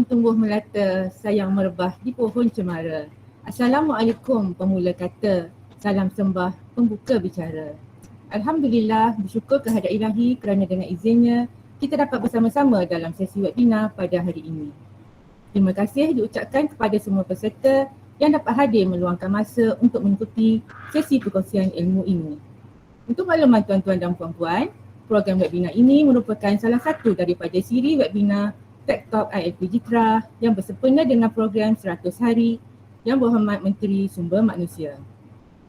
tumbuh melata, sayang merebah di pohon cemara. Assalamualaikum pemula kata, salam sembah pembuka bicara. Alhamdulillah, bersyukur kehadrat ilahi kerana dengan izinnya kita dapat bersama-sama dalam sesi webinar pada hari ini. Terima kasih diucapkan kepada semua peserta yang dapat hadir meluangkan masa untuk mengikuti sesi perkongsian ilmu ini. Untuk makluman tuan-tuan dan puan-puan, program webinar ini merupakan salah satu daripada siri webinar Tech Talk ILP Jitra yang bersempena dengan program 100 Hari Yang Berhormat Menteri Sumber Manusia.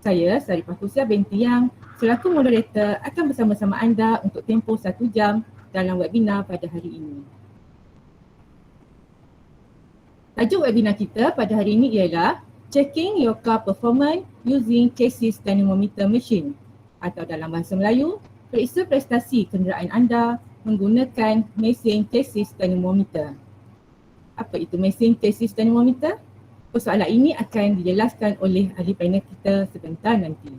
Saya, Sarifah Kusia binti Yang, selaku moderator akan bersama-sama anda untuk tempoh 1 jam dalam webinar pada hari ini. Tajuk webinar kita pada hari ini ialah Checking Your Car Performance Using Chassis Dynamometer Machine, atau dalam bahasa Melayu, periksa prestasi kenderaan anda menggunakan mesin chassis dynamometer. Apa itu mesin chassis dynamometer? Persoalan ini akan dijelaskan oleh ahli panel kita sebentar nanti.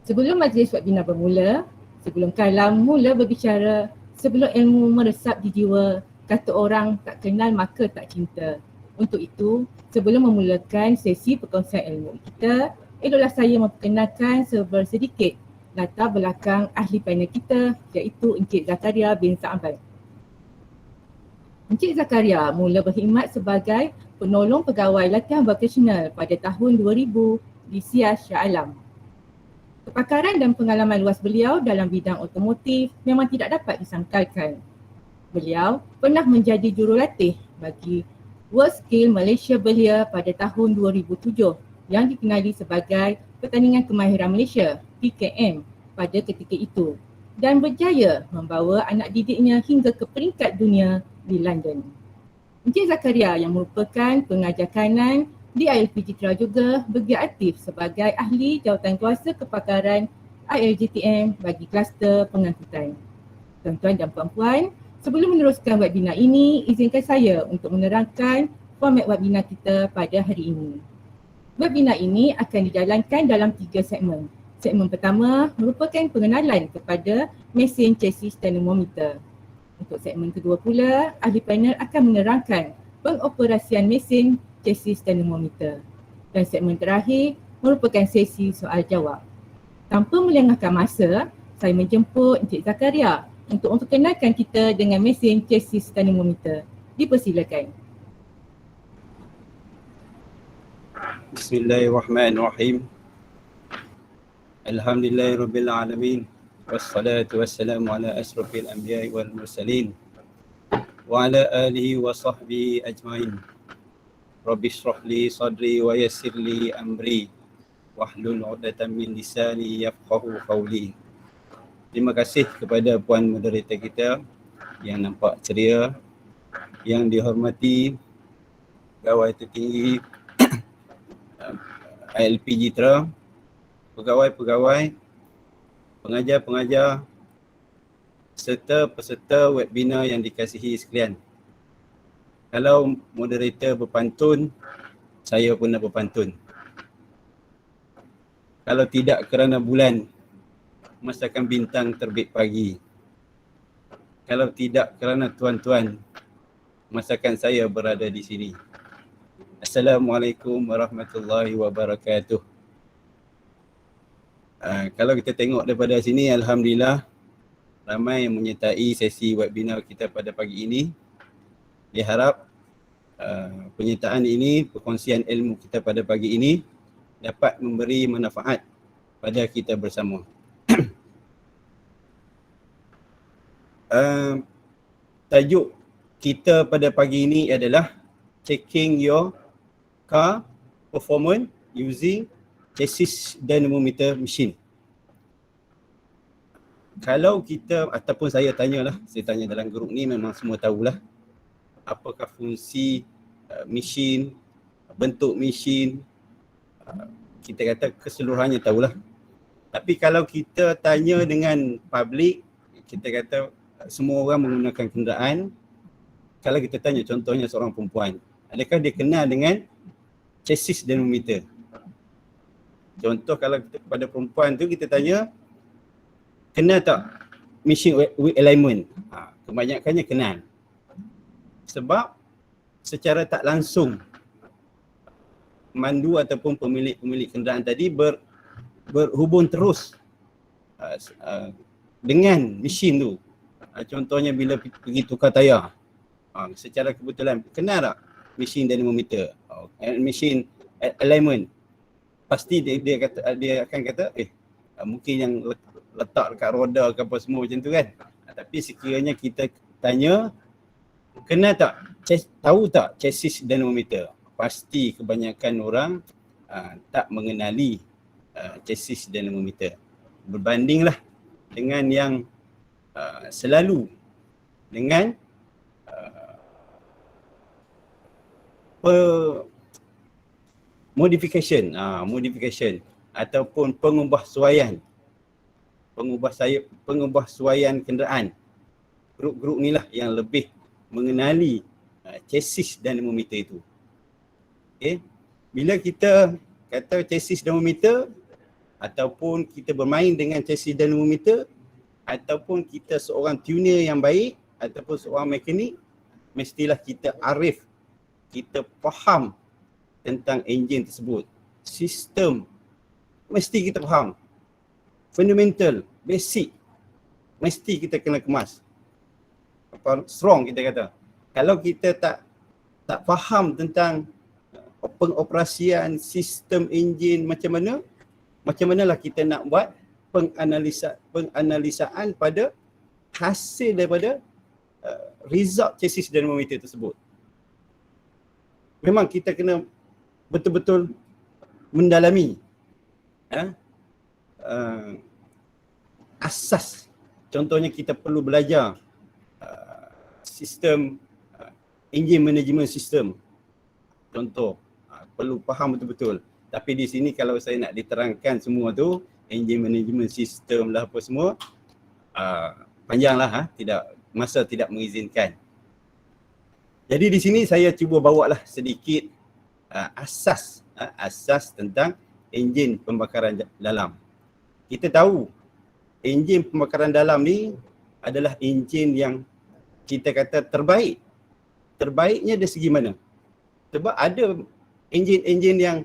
Sebelum majlis webinar bermula, sebelum kalam mula berbicara, sebelum ilmu meresap di jiwa, kata orang tak kenal maka tak cinta. Untuk itu, sebelum memulakan sesi perkongsian ilmu kita, eloklah saya memperkenalkan sedikit latar belakang ahli panel kita, iaitu Encik Zakaria bin Sa'ban. Encik Zakaria mula berkhidmat sebagai penolong pegawai latihan vokasional pada tahun 2000 di Sias Shah Alam. Kepakaran dan pengalaman luas beliau dalam bidang otomotif memang tidak dapat disangkalkan. Beliau pernah menjadi jurulatih bagi World Skill Malaysia Belia pada tahun 2007 yang dikenali sebagai Pertandingan Kemahiran Malaysia PKM pada ketika itu dan berjaya membawa anak didiknya hingga ke peringkat dunia di London. Encik Zakaria yang merupakan pengajar kanan di ILP Jitra juga bergiat aktif sebagai ahli jawatan kuasa kepakaran ILJTM bagi kluster pengangkutan. Tuan-tuan dan puan-puan, sebelum meneruskan webinar ini, izinkan saya untuk menerangkan format webinar kita pada hari ini. Webinar ini akan dijalankan dalam 3 segmen. Segmen pertama merupakan pengenalan kepada mesin chassis dynamometer. Untuk segmen kedua pula, ahli panel akan menerangkan pengoperasian mesin chassis dynamometer. Dan segmen terakhir merupakan sesi soal jawab. Tanpa melengahkan masa, saya menjemput Encik Zakaria untuk memperkenalkan kita dengan mesin chassis dynamometer. Dipersilakan. Bismillahirrahmanirrahim. Alhamdulillahirabbil alamin. Wassalatu wassalamu ala asrofil anbiya'i wal mursalin wa ala alihi wa sahbihi ajmain. Rabbi shrah li sadri wa yassir li amri wahlul 'uqdatam min lisani yafqahu qawli. Terima kasih kepada puan moderator kita yang nampak ceria, yang dihormati pegawai tertinggi ILP Jitra, pegawai-pegawai, pengajar-pengajar serta peserta webinar yang dikasihi sekalian. Kalau moderator berpantun, saya pun nak berpantun. Kalau tidak kerana bulan, masakan bintang terbit pagi. Kalau tidak kerana tuan-tuan, masakan saya berada di sini. Assalamualaikum warahmatullahi wabarakatuh. Kalau kita tengok daripada sini, alhamdulillah ramai yang menyertai sesi webinar kita pada pagi ini. Diharap penyertaan ini, perkongsian ilmu kita pada pagi ini dapat memberi manfaat pada kita bersama. Tajuk kita pada pagi ini adalah Checking Your Car Performance Using Chassis Dynamometer Machine. Kalau kita ataupun saya tanya dalam grup ni, memang semua tahulah apakah fungsi mesin, bentuk mesin, kita kata keseluruhannya tahulah. Tapi kalau kita tanya dengan public, kita kata semua orang menggunakan kenderaan. Kalau kita tanya contohnya seorang perempuan, adakah dia kenal dengan chassis dynamometer? Contoh kalau kita kepada perempuan tu kita tanya, kenal tak machine wheel alignment? Kebanyakannya kenal. Sebab secara tak langsung pemandu ataupun pemilik kenderaan tadi berhubung terus dengan mesin tu. Contohnya bila pergi tukar tayar, secara kebetulan kenal tak mesin dynamometer, mesin alignment, pasti dia akan kata mungkin yang letak dekat roda ke apa semua macam tu kan. Tapi sekiranya kita tanya, kenal tak, tahu tak chassis dynamometer, pasti kebanyakan orang tak mengenali chassis dynamometer. Berbandinglah dengan yang selalu dengan modification ataupun pengubahsuaian kenderaan. Grup-grup ni lah yang lebih mengenali chassis dynamometer itu. Okay. Bila kita kata chassis dynamometer ataupun kita bermain dengan chassis dynamometer ataupun kita seorang tuner yang baik ataupun seorang mekanik, mestilah kita arif, kita faham tentang enjin tersebut. Sistem mesti kita faham. Fundamental, basic mesti kita kena kemas. Strong kita kata. Kalau kita tak faham tentang pengoperasian sistem enjin macam manalah kita nak buat penganalisaan pada hasil daripada result chassis dynamometer tersebut. Memang kita kena betul-betul mendalami asas. Contohnya kita perlu belajar sistem engine management system. Contoh, perlu faham betul-betul. Tapi di sini kalau saya nak diterangkan semua tu, engine management system lah apa semua, panjanglah, masa tidak mengizinkan. Jadi di sini saya cuba bawalah sedikit asas tentang enjin pembakaran dalam. Kita tahu enjin pembakaran dalam ni adalah enjin yang kita kata terbaik. Terbaiknya dari segi mana? Sebab ada enjin yang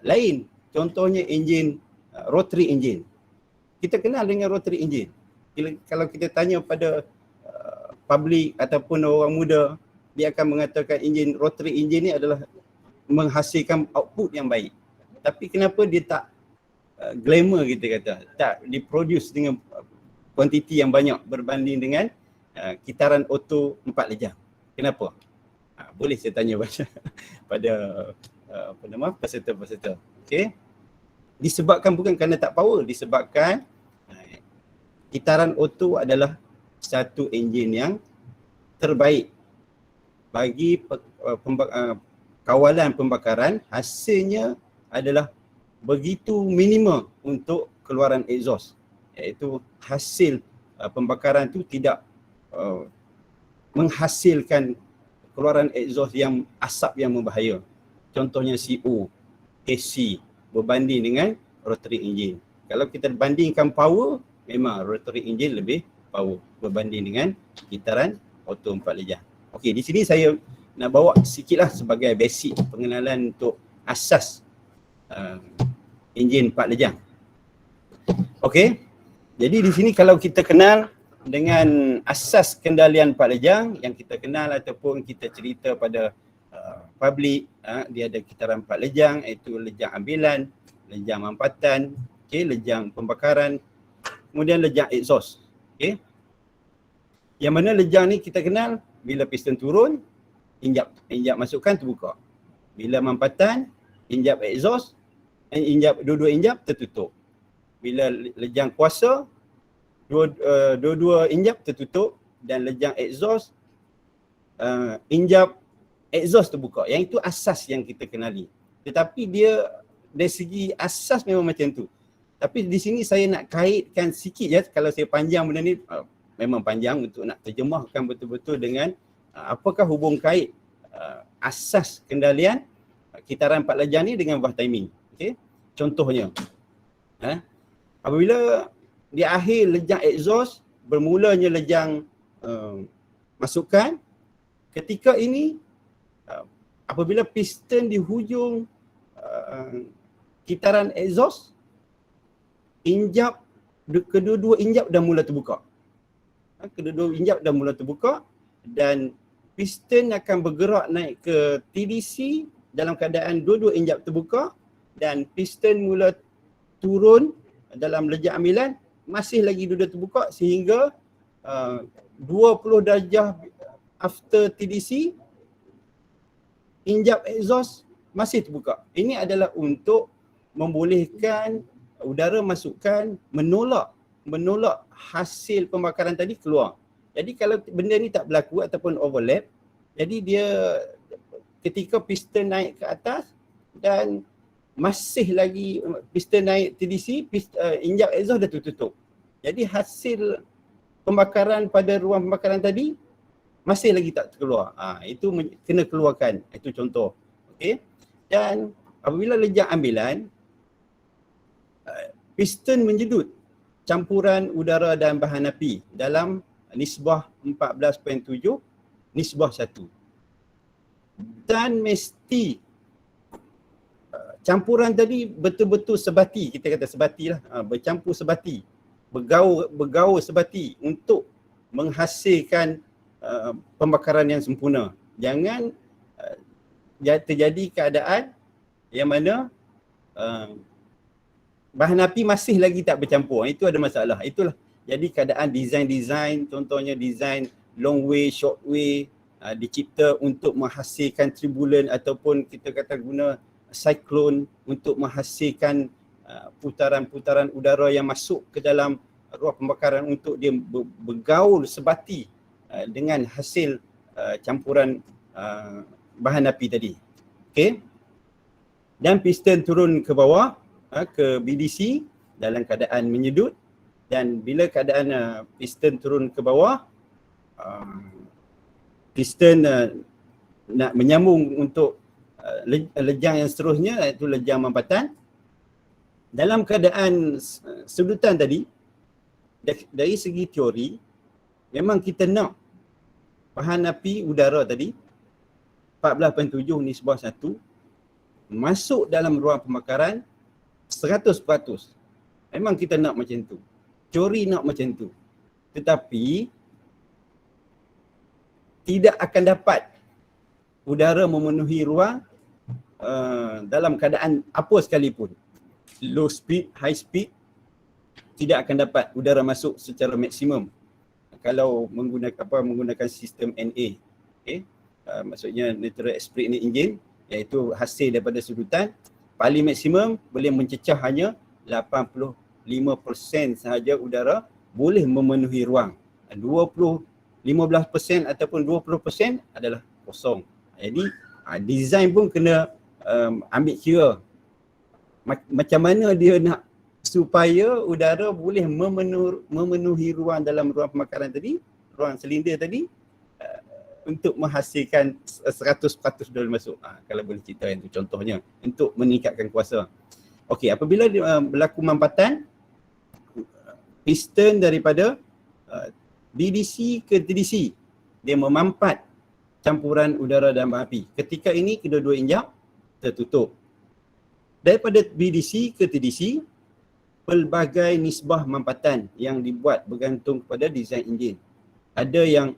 lain. Contohnya enjin rotary engine. Kita kenal dengan rotary engine. Kalau kita tanya pada public ataupun orang muda, dia akan mengatakan enjin rotary engine ni adalah menghasilkan output yang baik. Tapi kenapa dia tak glamour, kita kata, tak diproduce dengan kuantiti yang banyak berbanding dengan kitaran auto 4 lejang? Kenapa? Boleh saya tanya pada peserta-peserta. Okey. Disebabkan bukan kerana tak power, disebabkan kitaran auto adalah satu enjin yang terbaik bagi kawalan pembakaran. Hasilnya adalah begitu minima untuk keluaran exhaust, iaitu hasil pembakaran tu tidak menghasilkan keluaran exhaust yang asap yang berbahaya. Contohnya CO, AC berbanding dengan rotary engine. Kalau kita bandingkan power, memang rotary engine lebih power berbanding dengan kitaran auto 4 lejang. Okey, di sini saya nak bawa sikitlah sebagai basic pengenalan untuk asas enjin 4 lejang. Okey. Jadi di sini kalau kita kenal dengan asas kendalian 4 lejang yang kita kenal ataupun kita cerita pada public, dia ada kitaran 4 lejang, iaitu lejang ambilan, lejang mampatan, okey, lejang pembakaran, kemudian lejang exhaust. Okey. Yang mana lejang ni kita kenal bila piston turun, injap masukkan terbuka. Bila mampatan, injap exhaust, dua-dua injap tertutup. Bila lejang kuasa, dua-dua injap tertutup, dan lejang exhaust, injap exhaust terbuka. Yang itu asas yang kita kenali. Tetapi dia dari segi asas memang macam tu. Tapi di sini saya nak kaitkan sikit je, kalau saya panjang benda ni, memang panjang untuk nak terjemahkan betul-betul dengan apakah hubung kait asas kendalian kitaran 4 lejang ni dengan valve timing. Okay? Contohnya, apabila di akhir lejang exhaust, bermulanya lejang masukkan, ketika ini apabila piston di hujung kitaran exhaust, kedua-dua injap dah mula terbuka. Kedua-dua injap dah mula terbuka dan piston akan bergerak naik ke TDC dalam keadaan dua-dua injap terbuka dan piston mula turun dalam lejak ambilan masih lagi dua-dua terbuka sehingga 20 darjah after TDC injap exhaust masih terbuka. Ini adalah untuk membolehkan udara masukkan menolak hasil pembakaran tadi keluar. Jadi kalau benda ni tak berlaku ataupun overlap, jadi dia ketika piston naik ke atas dan masih lagi piston naik TDC, injap exhaust dah tertutup. Jadi hasil pembakaran pada ruang pembakaran tadi masih lagi tak keluar. Itu kena keluarkan. Itu contoh. Okey. Dan apabila lejak ambilan, piston menjedut campuran udara dan bahan api dalam nisbah 14.7 nisbah 1. Dan mesti campuran tadi betul-betul sebati, kita kata sebati lah, bercampur sebati, bergaul sebati untuk menghasilkan pembakaran yang sempurna. Jangan terjadi keadaan yang mana bahan api masih lagi tak bercampur. Itu ada masalah. Itulah jadi keadaan design, contohnya design long way, short way dicipta untuk menghasilkan turbulent ataupun kita kata guna cyclone untuk menghasilkan putaran-putaran udara yang masuk ke dalam ruang pembakaran untuk dia bergaul sebati dengan hasil campuran bahan api tadi. Okey. Dan piston turun ke bawah ke BDC dalam keadaan menyedut, dan bila keadaan piston turun ke bawah, piston nak menyambung untuk lejang yang seterusnya, iaitu lejang mampatan. Dalam keadaan sedutan tadi, dari segi teori, memang kita nak bahan api udara tadi 14.7 nisbah 1 masuk dalam ruang pembakaran 100%. Memang kita nak macam tu. Teori nak macam tu. Tetapi tidak akan dapat udara memenuhi ruang dalam keadaan apa sekalipun. Low speed, high speed, tidak akan dapat udara masuk secara maksimum kalau menggunakan sistem NA. Okay? Maksudnya natural aspirated engine, iaitu hasil daripada sedutan paling maksimum boleh mencecah hanya 85% sahaja udara boleh memenuhi ruang. 15% ataupun 20% adalah kosong. Jadi design pun kena ambil kira macam mana dia nak supaya udara boleh memenuhi ruang dalam ruang pembakaran tadi, ruang silinder tadi, untuk menghasilkan 100% udara masuk. Kalau boleh cerita itu contohnya untuk meningkatkan kuasa. Okey, apabila berlaku mampatan, piston daripada BDC ke TDC, dia memampat campuran udara dan bahan api. Ketika ini kedua-dua injap tertutup. Daripada BDC ke TDC, pelbagai nisbah mampatan yang dibuat bergantung kepada desain enjin. Ada yang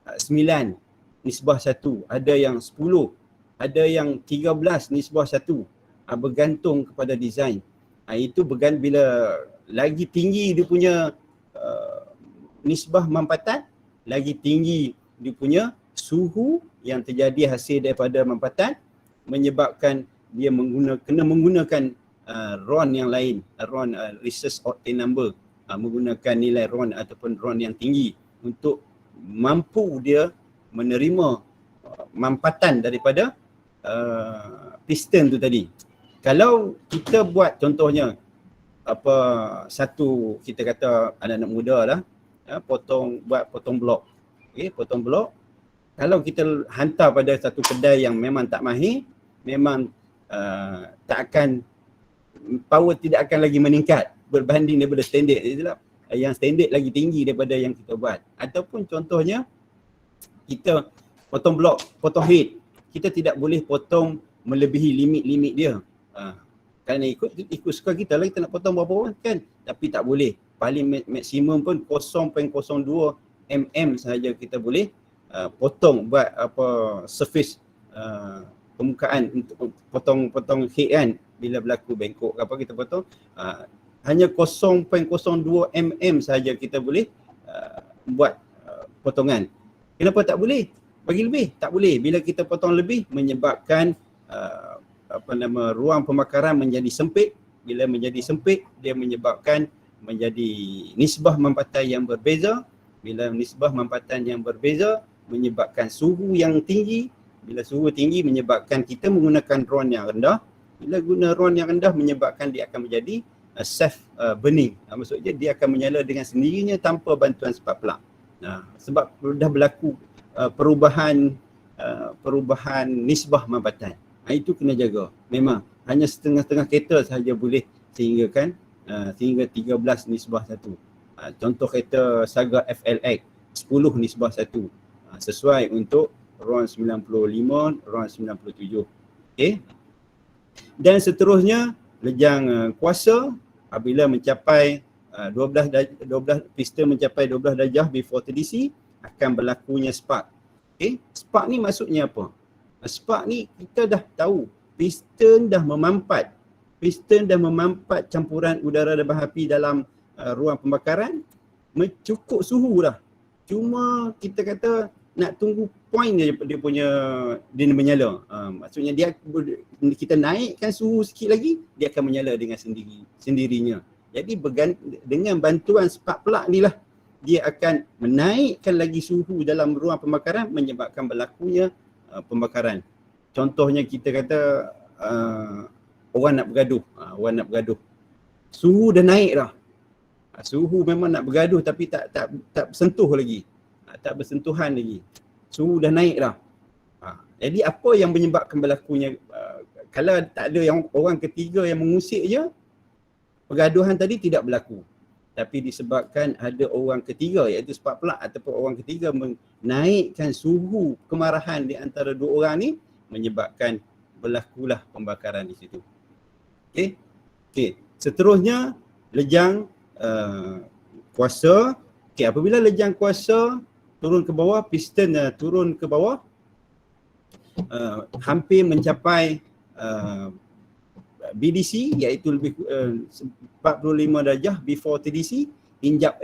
9 nisbah 1, ada yang 10, ada yang 13 nisbah 1, bergantung kepada desain. Itu bila lagi tinggi dia punya nisbah mampatan, lagi tinggi dia punya suhu yang terjadi hasil daripada mampatan, menyebabkan dia kena menggunakan RON yang lain, RON research octane number, menggunakan nilai RON ataupun RON yang tinggi untuk mampu dia menerima mampatan daripada piston tu tadi. Kalau kita buat contohnya satu, kita kata anak-anak muda lah, buat potong blok. Okey, potong blok. Kalau kita hantar pada satu kedai yang memang tak mahir, memang tak akan, power tidak akan lagi meningkat berbanding daripada standard. Yang standard lagi tinggi daripada yang kita buat. Ataupun contohnya kita potong blok, potong head. Kita tidak boleh potong melebihi limit-limit dia. Kerana ikut suka kita lah, kita nak potong berapa orang kan. Tapi tak boleh. Paling maksimum pun 0.02 mm sahaja kita boleh potong buat surface permukaan untuk potong head kan. Bila berlaku bengkok apa kita potong, hanya 0.02 mm sahaja kita boleh buat potongan. Kenapa tak boleh? Bagi lebih tak boleh. Bila kita potong lebih menyebabkan ruang pembakaran menjadi sempit. Bila menjadi sempit, dia menyebabkan menjadi nisbah mampatan yang berbeza. Bila nisbah mampatan yang berbeza menyebabkan suhu yang tinggi. Bila suhu tinggi menyebabkan kita menggunakan ron yang rendah. Bila guna ron yang rendah menyebabkan dia akan menjadi self burning. Maksudnya dia akan menyala dengan sendirinya tanpa bantuan spark plug. Sebab dah berlaku perubahan nisbah mampatan. Itu kena jaga. Memang hanya setengah-setengah kereta sahaja boleh sehingga 13 nisbah 1. Contoh kereta Saga FLX 10 nisbah 1. Sesuai untuk RON 95, RON 97. Okey. Dan seterusnya lejang kuasa apabila mencapai 12 piston mencapai 12 darjah before TDC akan berlakunya spark. Okay? Spark ni maksudnya apa? Spark ni kita dah tahu piston dah memampat campuran udara dan bahan api dalam ruang pembakaran mencukup suhu dah. Cuma kita kata nak tunggu point dia menyala. Maksudnya kita naikkan suhu sikit lagi, dia akan menyala dengan sendirinya. Jadi dengan bantuan spark plug ni lah dia akan menaikkan lagi suhu dalam ruang pembakaran menyebabkan berlakunya pembakaran. Contohnya kita kata orang nak bergaduh. Suhu dah naik dah. Suhu memang nak bergaduh tapi tak sentuh lagi. Tak bersentuhan lagi. Suhu dah naik dah. Jadi apa yang menyebabkan berlakunya kalau tak ada yang orang ketiga yang mengusik je, pergaduhan tadi tidak berlaku. Tapi disebabkan ada orang ketiga iaitu spark plug ataupun orang ketiga menaikkan suhu kemarahan di antara dua orang ni menyebabkan berlakulah pembakaran di situ. Okey. Seterusnya lejang kuasa. Okey, apabila lejang kuasa turun ke bawah, piston turun ke bawah hampir mencapai BDC iaitu lebih 45 darjah before TDC, injap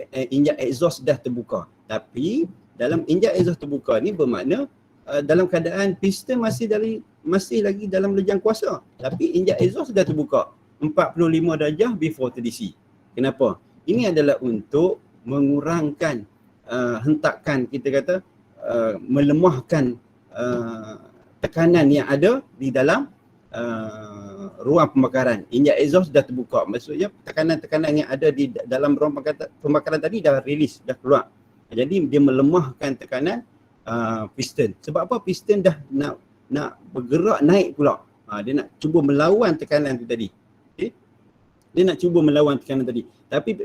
exhaust dah terbuka. Tapi dalam injap exhaust terbuka ni bermakna dalam keadaan piston masih lagi dalam lejang kuasa, tapi injap exhaust dah terbuka 45 darjah before TDC. Kenapa? Ini adalah untuk mengurangkan hentakan, kita kata melemahkan tekanan yang ada di dalam ruang pembakaran. Injap exhaust dah terbuka. Maksudnya tekanan-tekanan yang ada di dalam ruang pembakaran tadi dah release, dah keluar. Jadi dia melemahkan tekanan piston. Sebab apa? Piston dah nak bergerak naik pula. Dia nak cuba melawan tekanan tu tadi. Okay? Dia nak cuba melawan tekanan tadi. Tapi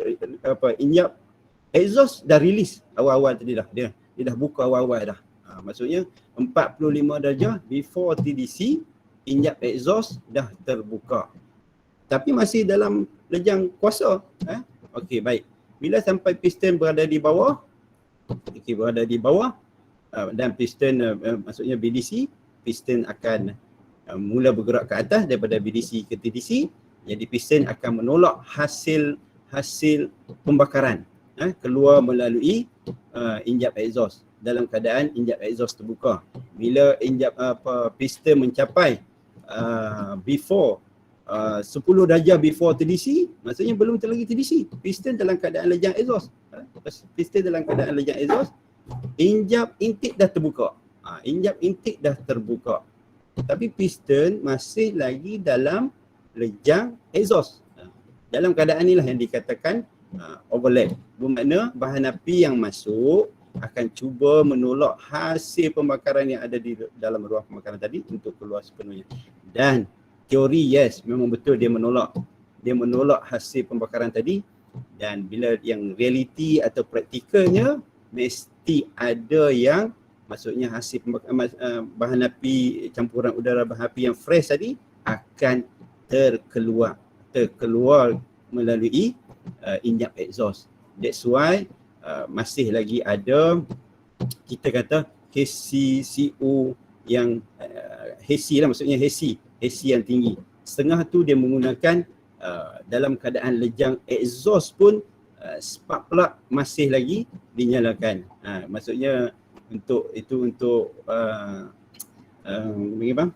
injap exhaust dah release awal-awal tadi dah. Dia dah buka awal-awal dah. Maksudnya 45 darjah before TDC, injap exhaust dah terbuka. Tapi masih dalam lejang kuasa. Okey, baik. Bila sampai piston berada di bawah, dan piston maksudnya BDC, piston akan mula bergerak ke atas daripada BDC ke TDC. Jadi piston akan menolak hasil pembakaran keluar melalui injap exhaust dalam keadaan injap exhaust terbuka. Bila injap piston mencapai before 10 darjah before TDC, maksudnya belum lagi TDC, piston dalam keadaan lejang exhaust. Injap intake dah terbuka. Injap intake dah terbuka. Tapi piston masih lagi dalam lejang exhaust. Dalam keadaan inilah yang dikatakan overlap. Bermakna bahan api yang masuk akan cuba menolak hasil pembakaran yang ada di dalam ruang pembakaran tadi untuk keluar sepenuhnya. Dan teori yes, memang betul dia menolak hasil pembakaran tadi. Dan bila yang realiti atau praktikalnya mesti ada yang maksudnya hasil bahan api, campuran udara bahan api yang fresh tadi akan terkeluar melalui injap exhaust. That's why masih lagi ada kita kata HCCO yang HC lah, maksudnya HC yang tinggi. Setengah tu dia menggunakan dalam keadaan lejang exhaust pun spark plug masih lagi dinyalakan. Maksudnya untuk bagaimana?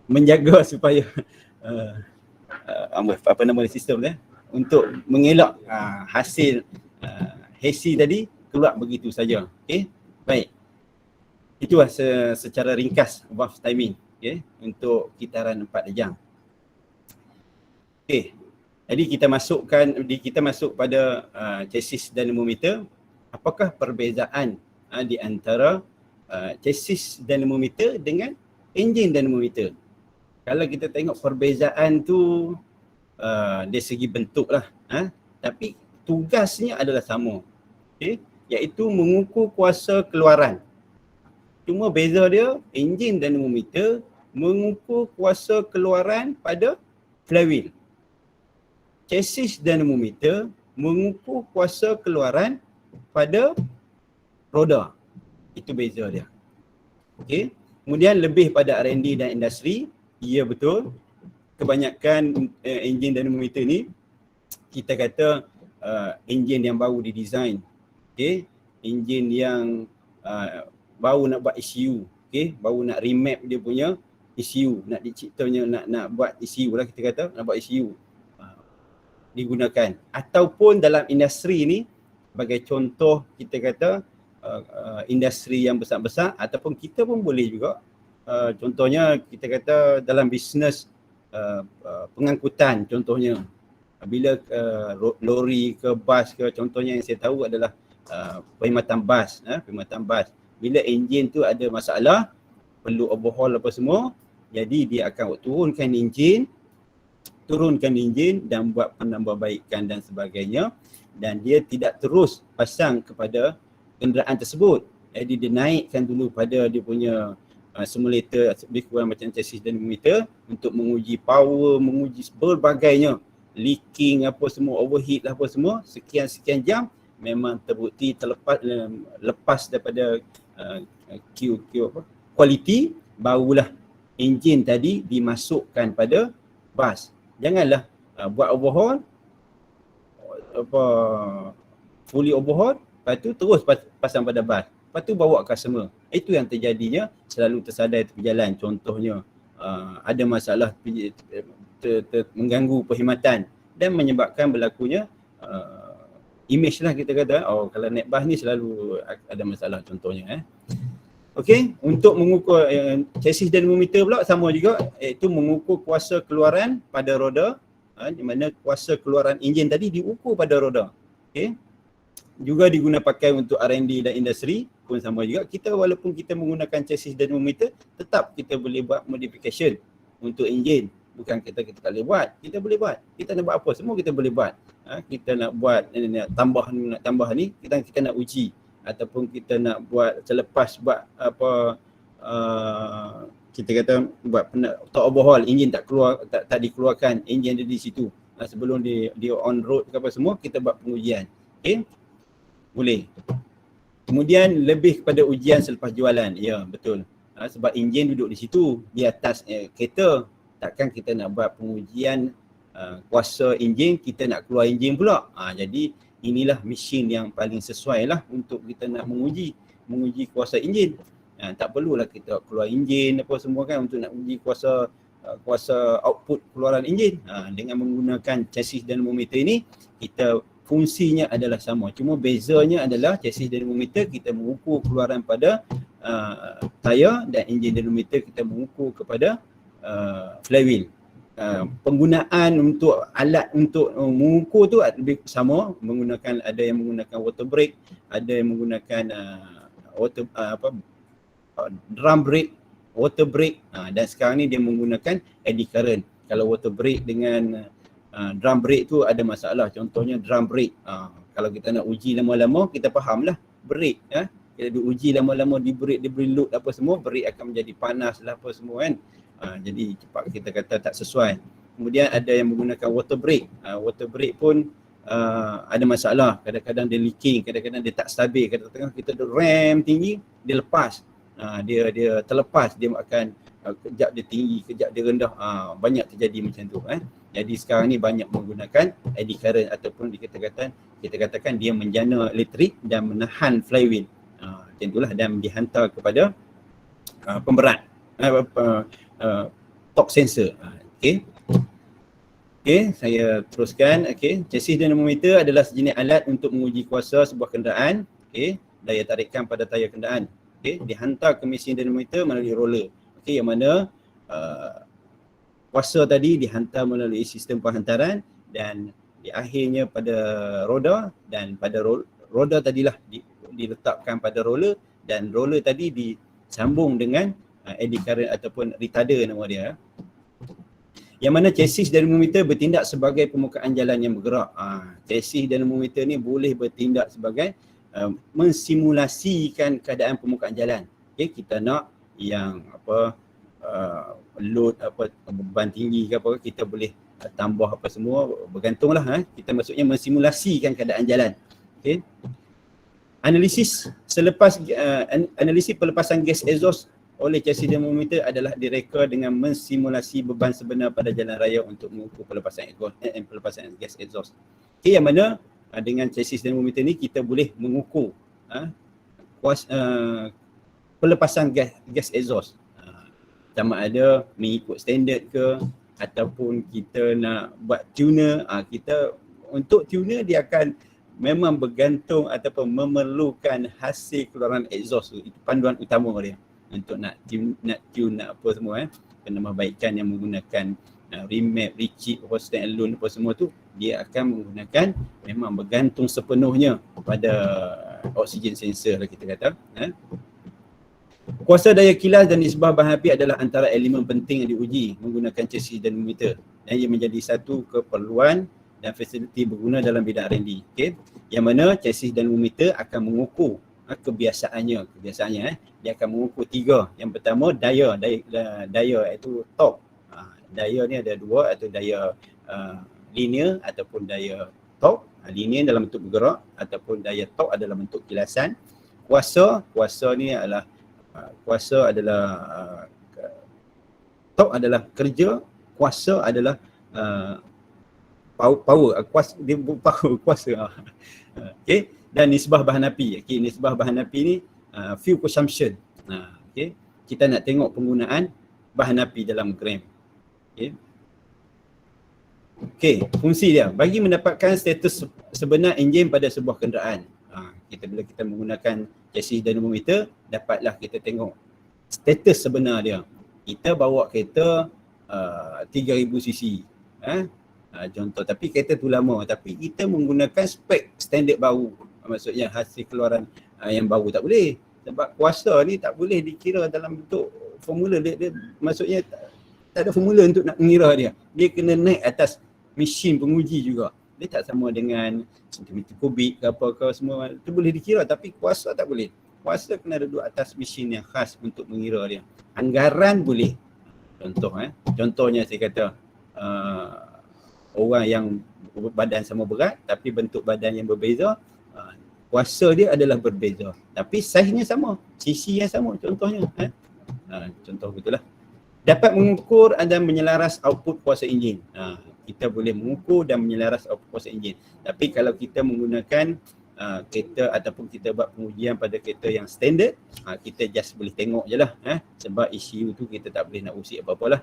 Menjaga supaya apa nama sistem dia untuk mengelak hasil HC tadi keluar begitu saja. Okey, baik. Itulah secara ringkas valve timing, okey, untuk kitaran 4 lejang. Okey. Jadi kita masuk pada chassis dynamometer. Apakah perbezaan di antara chassis dynamometer dengan engine dynamometer? Kalau kita tengok perbezaan tu dari segi bentuk lah, tapi tugasnya adalah sama, okay? Iaitu mengukur kuasa keluaran. Cuma beza dia, engine dynamometer mengukur kuasa keluaran pada flywheel. Chassis dynamometer mengukur kuasa keluaran pada roda. Itu beza dia. Okay? Kemudian lebih pada R&D dan industri. Ya betul, kebanyakan enjin dynamometer ni kita kata enjin yang baru didesign, okay? Enjin yang baru nak buat ECU, okay? Baru nak remap dia punya ECU, nak diciptanya, nak buat ECU lah, kita kata nak buat ECU digunakan. Ataupun dalam industri ni, sebagai contoh kita kata industri yang besar-besar, ataupun kita pun boleh juga contohnya kita kata dalam bisnes pengangkutan, contohnya bila lori ke bas ke, contohnya yang saya tahu adalah perkhidmatan bas, bila enjin tu ada masalah, perlu overhaul apa semua, jadi dia akan turunkan enjin dan buat penambahbaikan dan sebagainya, dan dia tidak terus pasang kepada kenderaan tersebut. Jadi dia naikkan dulu pada dia punya simulator, lebih kurang macam chassis dynamometer, untuk menguji power, menguji berbagainya, leaking apa semua, overheat apa semua, sekian jam, memang terbukti lepas daripada quality, barulah enjin tadi dimasukkan pada bas. Janganlah buat overhaul, fully overhaul, lepas tu terus pasang pada bas, lepas tu bawa customer. Itu yang terjadinya, selalu tersadai tepi jalan. Contohnya ada masalah mengganggu perkhidmatan dan menyebabkan berlakunya image lah, kita kata, kalau naik bas ni selalu ada masalah contohnya. Okey, untuk mengukur chassis dynamometer pula sama juga, iaitu mengukur kuasa keluaran pada roda, di mana kuasa keluaran enjin tadi diukur pada roda. Okey. Juga digunakan pakai untuk R&D dan industri pun sama juga. Kita walaupun kita menggunakan chassis dynamometer, tetap kita boleh buat modification untuk enjin. Bukan kita tak boleh buat, kita boleh buat. Kita nak buat apa semua kita boleh buat. Kita nak buat nak tambah ni, kita nak uji, ataupun kita nak buat selepas buat apa kita kata buat tak overhaul, enjin tak keluar, tak dikeluarkan enjin di situ. Sebelum dia on road ke apa semua, kita buat pengujian. Okey. Boleh. Kemudian lebih kepada ujian selepas jualan. Ya, betul. Sebab enjin duduk di situ, di atas kereta. Takkan kita nak buat pengujian kuasa enjin, kita nak keluar enjin pula. Jadi inilah mesin yang paling sesuai lah untuk kita nak menguji kuasa enjin. Tak perlulah kita keluar enjin apa semua kan untuk nak uji kuasa output keluaran enjin. Dengan menggunakan chassis dynamometer ini, kita fungsinya adalah sama. Cuma bezanya adalah chassis dynamometer kita mengukur keluaran pada tayar, dan engine dynamometer kita mengukur kepada flywheel. Penggunaan untuk alat untuk mengukur tu lebih sama, ada yang menggunakan water brake, ada yang menggunakan drum brake, water brake, dan sekarang ni dia menggunakan eddy current. Kalau water brake dengan drum brake tu ada masalah, contohnya drum brake Kalau kita nak uji lama-lama, kita fahamlah brake. Kita diuji lama-lama di brake, diberi load apa semua, brake akan menjadi panas lah apa semua kan. Jadi cepat kita kata tak sesuai. Kemudian ada yang menggunakan water brake. Water brake pun ada masalah. Kadang-kadang dia leaking, kadang-kadang dia tak stabil. Kadang-kadang kita rem tinggi, dia lepas. Dia terlepas, dia akan kejap dia tinggi, kejap dia rendah. Banyak terjadi macam tu. Jadi sekarang ni banyak menggunakan eddy current ataupun kita katakan dia menjana elektrik dan menahan flywheel. Macam itulah, dan dihantar kepada pemberat torque sensor. Okey, saya teruskan. Okey, chassis dynamometer adalah sejenis alat untuk menguji kuasa sebuah kenderaan. Okey, daya tarikan pada tayar kenderaan. Okey, dihantar ke mesin dynamometer melalui roller. Okey, yang mana kuasa tadi dihantar melalui sistem penghantaran dan di akhirnya pada roda, dan pada roda tadilah diletakkan pada roller, dan roller tadi disambung dengan eddy current ataupun retarder nama dia. Yang mana chassis dynamometer bertindak sebagai permukaan jalan yang bergerak. Chassis dynamometer ni boleh bertindak sebagai mensimulasikan keadaan permukaan jalan. Okay, kita nak yang load beban tinggi ke apa, kita boleh tambah apa semua, bergantunglah. Kita maksudnya mensimulasikan keadaan jalan. Okay. Analisis pelepasan gas exhaust oleh chassis dynamometer adalah direka dengan mensimulasi beban sebenar pada jalan raya untuk mengukur pelepasan gas exhaust. Okay, yang mana dengan chassis dynamometer ni kita boleh mengukur pelepasan gas exhaust. Sama ada mengikut standard ke ataupun kita nak buat tuner. Untuk tuner dia akan memang bergantung ataupun memerlukan hasil keluaran exhaust tu. Itu panduan utama dia untuk nak tune nak apa semua. Penambahbaikan yang menggunakan remap, rechip, stand alone apa semua tu, dia akan menggunakan, memang bergantung sepenuhnya pada oxygen sensor lah kita kata. Kuasa daya kilas dan nisbah bahan api adalah antara elemen penting yang diuji menggunakan chassis dynamometer, dan ia menjadi satu keperluan dan fasiliti berguna dalam bidang R&D. Okay. Yang mana chassis dynamometer akan mengukur kebiasaannya. Dia akan mengukur tiga. Yang pertama daya iaitu torque. Daya ni ada dua, atau daya linear ataupun daya torque. Linear dalam bentuk bergerak ataupun daya torque adalah bentuk kilasan. Kuasa ni adalah torque adalah kerja, kuasa adalah power. Kuasa. Okey, dan nisbah bahan api. Okey, nisbah bahan api ni fuel consumption. Okey, kita nak tengok penggunaan bahan api dalam gram. Okey, fungsi dia bagi mendapatkan status sebenar enjin pada sebuah kenderaan. Bila kita menggunakan chassis dynamometer, dapatlah kita tengok status sebenar dia. Kita bawa kereta 3000 cc. Contoh, tapi kereta tu lama, tapi kita menggunakan spek standard baru. Maksudnya hasil keluaran yang baru tak boleh. Sebab kuasa ni tak boleh dikira dalam bentuk formula. Dia maksudnya tak ada formula untuk nak mengira dia. Dia kena naik atas mesin penguji juga. Dia tak sama dengan sentimeter kubik ke apa ke semua. Itu boleh dikira, tapi kuasa tak boleh. Kuasa kena duduk atas mesin yang khas untuk mengira dia. Anggaran boleh. Contohnya saya kata orang yang badan sama berat tapi bentuk badan yang berbeza, kuasa dia adalah berbeza tapi saiznya sama, cc yang sama contohnya. Contoh begitulah. Dapat mengukur dan menyelaras output kuasa enjin. Kita boleh mengukur dan menyelaras output kuasa enjin. Tapi kalau kita menggunakan kereta ataupun kita buat pengujian pada kereta yang standard, kita just boleh tengok je lah. Sebab ECU tu kita tak boleh nak usik apa-apa lah.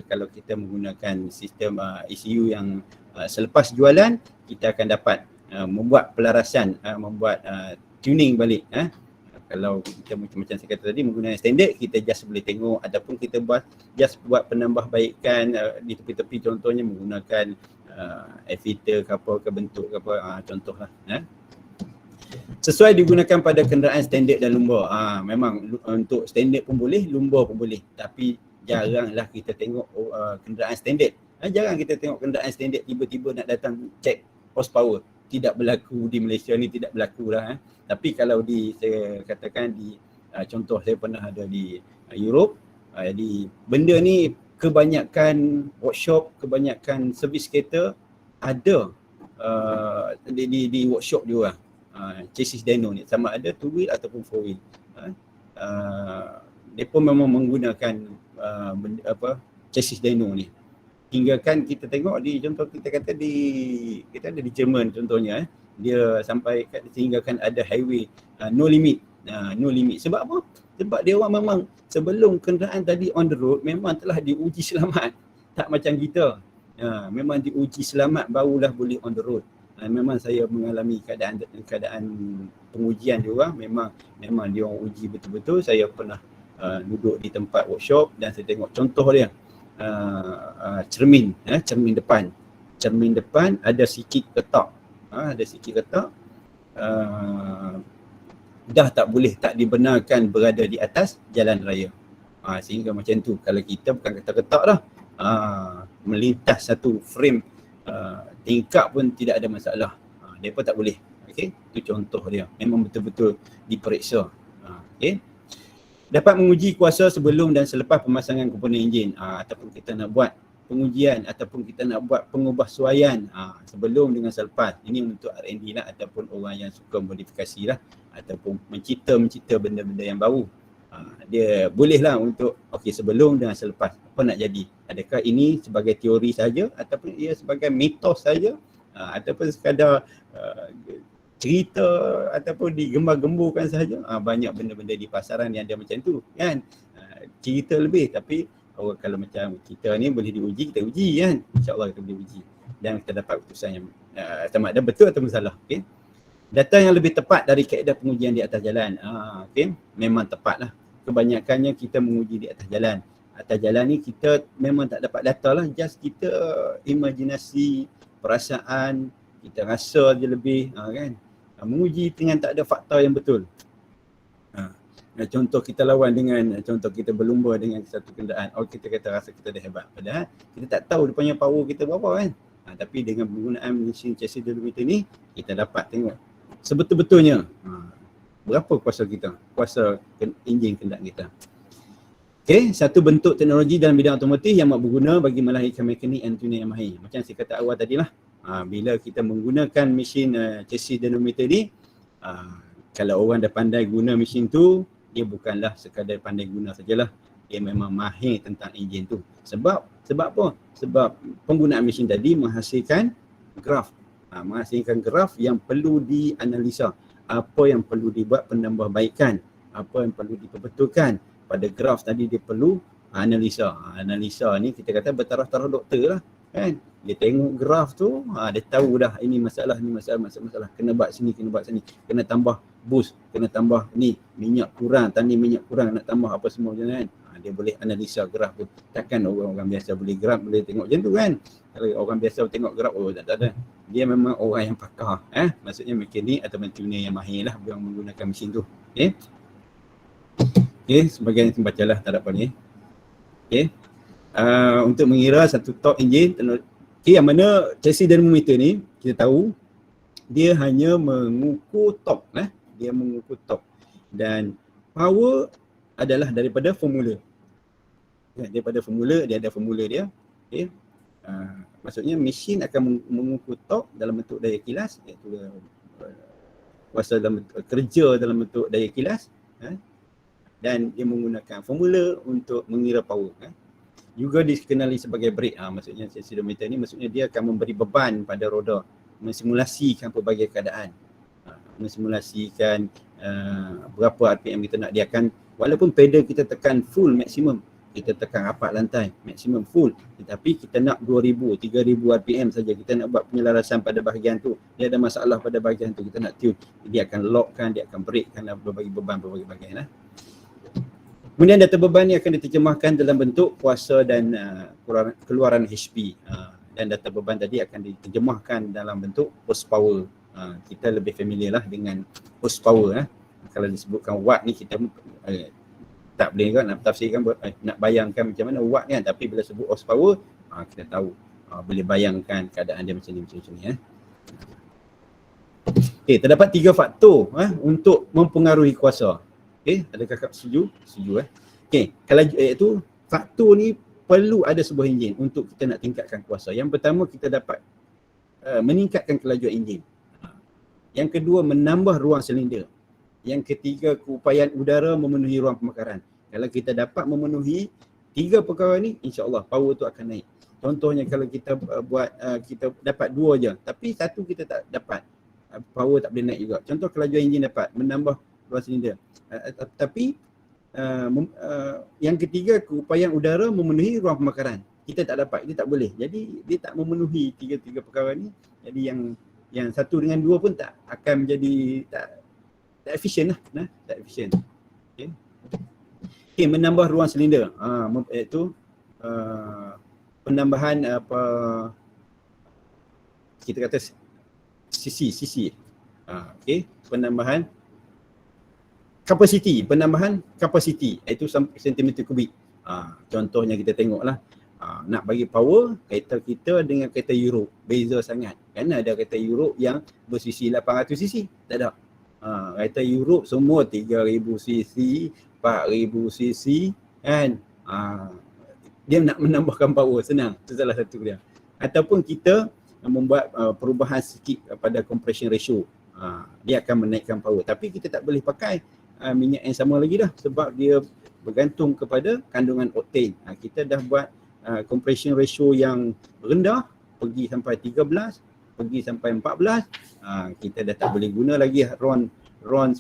Kalau kita menggunakan sistem ECU yang selepas jualan, kita akan dapat membuat pelarasan, membuat tuning balik. Kalau kita macam saya kata tadi menggunakan standard, kita just boleh tengok ataupun kita buat penambahbaikan di tepi-tepi, contohnya menggunakan filter ke apa ke bentuk ke apa, contohlah. Sesuai digunakan pada kenderaan standard dan lumba. Memang untuk standard pun boleh, lumba pun boleh, tapi jaranglah kita tengok kenderaan standard. Jarang kita tengok kenderaan standard tiba-tiba nak datang check horsepower. tidak berlaku di Malaysia ni, tidak berlaku lah. Tapi kalau saya katakan di contoh saya pernah ada di Europe, di benda ni kebanyakan workshop, kebanyakan servis kereta ada di workshop dia orang. Chassis dyno ni sama ada 2 wheel ataupun 4 wheel. Mereka memang menggunakan chassis dyno ni. Hingga kan kita tengok di contoh kita kata kita ada di Jerman contohnya, dia sampai sehingga kan ada highway no limit. No limit. Sebab apa? Sebab dia orang memang sebelum kenderaan tadi on the road memang telah diuji selamat. Tak macam kita. Memang diuji selamat barulah boleh on the road. Memang saya mengalami keadaan pengujian dia orang, memang dia orang uji betul-betul. Saya pernah duduk di tempat workshop dan saya tengok contoh dia. Cermin depan ada sikit ketak. Dah tak dibenarkan berada di atas jalan raya. Sehingga macam tu, kalau kita bukan ketak-ketak dah, melintas satu frame tingkap pun tidak ada masalah. Mereka tak boleh. Okey, itu contoh dia. Memang betul-betul diperiksa. Okey. Dapat menguji kuasa sebelum dan selepas pemasangan komponen enjin, ataupun kita nak buat pengujian ataupun kita nak buat pengubahsuaian sebelum dengan selepas. Ini untuk R&D lah, ataupun orang yang suka modifikasi lah, ataupun mencipta benda-benda yang baru. Dia bolehlah untuk sebelum dan selepas apa nak jadi. Adakah ini sebagai teori saja ataupun ia sebagai mitos saja, ataupun sekadar cerita ataupun digembar-gemburkan sahaja. Banyak benda-benda di pasaran yang ada macam tu kan. Cerita lebih, tapi kalau macam kita ni boleh diuji, kita uji kan. InsyaAllah kita boleh uji dan kita dapat keputusan yang sama ada betul atau salah. Okay? Data yang lebih tepat dari kaedah pengujian di atas jalan. Memang tepat lah. Kebanyakannya kita menguji di atas jalan. Atas jalan ni kita memang tak dapat data lah. Just kita imajinasi, perasaan, kita rasa je lebih kan. Menguji dengan tak ada fakta yang betul. Contoh kita lawan dengan, contoh kita berlumba dengan satu kenderaan. Kita kata rasa kita dah hebat. Padahal kita tak tahu dia punya power kita berapa kan. Tapi dengan penggunaan mesin chassis dynometer ni, kita dapat tengok sebetul-betulnya berapa kuasa kita, kuasa enjin kenderaan kita. Okey, satu bentuk teknologi dalam bidang otomotif yang berguna bagi melahirkan mekanik dan tuner yang mahir. Macam saya kata awal tadi lah. Bila kita menggunakan mesin chassis dynometer ni, kalau orang dah pandai guna mesin tu, dia bukanlah sekadar pandai guna sajalah. Dia memang mahir tentang enjin tu. Sebab apa? Sebab penggunaan mesin tadi menghasilkan graf. Menghasilkan graf yang perlu dianalisa. Apa yang perlu dibuat penambahbaikan, apa yang perlu diperbetulkan. Pada graf tadi dia perlu analisa. Analisa ni kita kata bertaraf-taraf doktor lah kan. Dia tengok graf tu, dia tahu dah ini masalah, kena buat sini, kena tambah boost, kena tambah ni, minyak kurang, tani minyak kurang, nak tambah apa semua macam kan. Dia boleh analisa graf tu. Takkan orang biasa boleh graf, boleh tengok macam tu kan. Kalau orang biasa tengok graf, tak ada. Dia memang orang yang pakar, maksudnya mekanik atau tuner yang mahir lah yang menggunakan mesin tu. Okey, sebagian yang bacalah, tak ada apa ni. Okey. Untuk mengira satu torque enjin, yang mana chassis dynometer ni kita tahu dia hanya mengukur torque, dia mengukur torque dan power adalah daripada formula. Daripada formula, dia ada formula dia. Okey. Maksudnya mesin akan mengukur torque dalam bentuk daya kilas, iaitu kuasa dalam kerja dalam bentuk daya kilas, dan dia menggunakan formula untuk mengira power. Juga dikenali sebagai brake. Maksudnya chassis dynometer ni maksudnya dia akan memberi beban pada roda, mensimulasikan pelbagai keadaan. Mensimulasikan berapa RPM kita nak, dia akan, walaupun pedal kita tekan full maksimum, kita tekan rapat lantai maksimum full, tetapi kita nak 2000, 3000 RPM saja, kita nak buat penyelarasan pada bahagian tu, dia ada masalah pada bahagian tu, kita nak tune, dia akan lockkan, dia akan breakkan berbagai beban, berbagai bahagian. Kemudian data beban ni akan diterjemahkan dalam bentuk kuasa dan keluaran HP. Dan data beban tadi akan diterjemahkan dalam bentuk horsepower. Kita lebih familiar lah dengan horsepower. Kalau disebutkan watt ni kita tak boleh kan nak tafsirkan, nak bayangkan macam mana watt kan. Tapi bila sebut horsepower, kita tahu, boleh bayangkan keadaan dia macam ni. Okey, terdapat 3 faktor untuk mempengaruhi kuasa. Okey, adakah kakak setuju? Setuju Okey, kalau iaitu faktor ni perlu ada sebuah enjin untuk kita nak tingkatkan kuasa. Yang pertama, kita dapat meningkatkan kelajuan enjin. Yang kedua, menambah ruang silinder. Yang ketiga, keupayaan udara memenuhi ruang pemekaran. Kalau kita dapat memenuhi 3 perkara ni, insya-Allah power tu akan naik. Contohnya kalau kita kita dapat 2 je, tapi satu kita tak dapat, power tak boleh naik juga. Contoh kelajuan enjin dapat menambah ruang silinder. Tapi yang ketiga, keupayaan udara memenuhi ruang pemekaran. Kita tak dapat, dia tak boleh. Jadi dia tak memenuhi 3 perkara ni. Jadi yang satu dengan 2 pun tak akan menjadi tak efisien lah, tak efisien. Okey, menambah ruang silinder. Iaitu penambahan kita kata sisi. Okey, penambahan kapasiti iaitu sentimeter kubik. Contohnya kita tengoklah, nak bagi power kereta kita dengan kereta Europe beza sangat. Kerana ada kereta Europe yang bersisi 800 cc, tak ada. Kereta Europe semua 3000 cc, 4000 cc kan. Dia nak menambahkan power, senang. Itu salah satu dia. Ataupun kita membuat perubahan sikit pada compression ratio. Dia akan menaikkan power. Tapi kita tak boleh pakai minyak yang sama lagi dah, sebab dia bergantung kepada kandungan oktan. Kita dah buat compression ratio yang rendah, pergi sampai 13, pergi sampai 14. Kita dah tak boleh guna lagi RON 91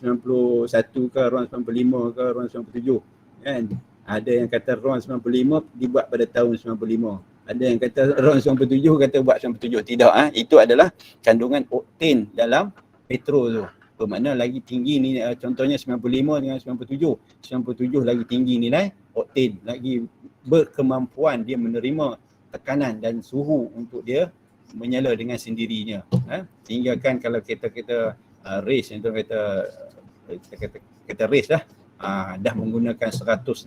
ke, RON 95 ke, RON 97 kan. Ada yang kata RON 95 dibuat pada tahun 95. Ada yang kata RON 97 kata buat 97. Tidak, itu adalah kandungan oktan dalam petrol tu. Bermakna lagi tinggi ni, contohnya 95 dengan 97. 97 lagi tinggi nilai oktan, lagi berkemampuan dia menerima tekanan dan suhu untuk dia menyala dengan sendirinya. Sehingga kan kalau kita race, contoh kita race dah, dah menggunakan 116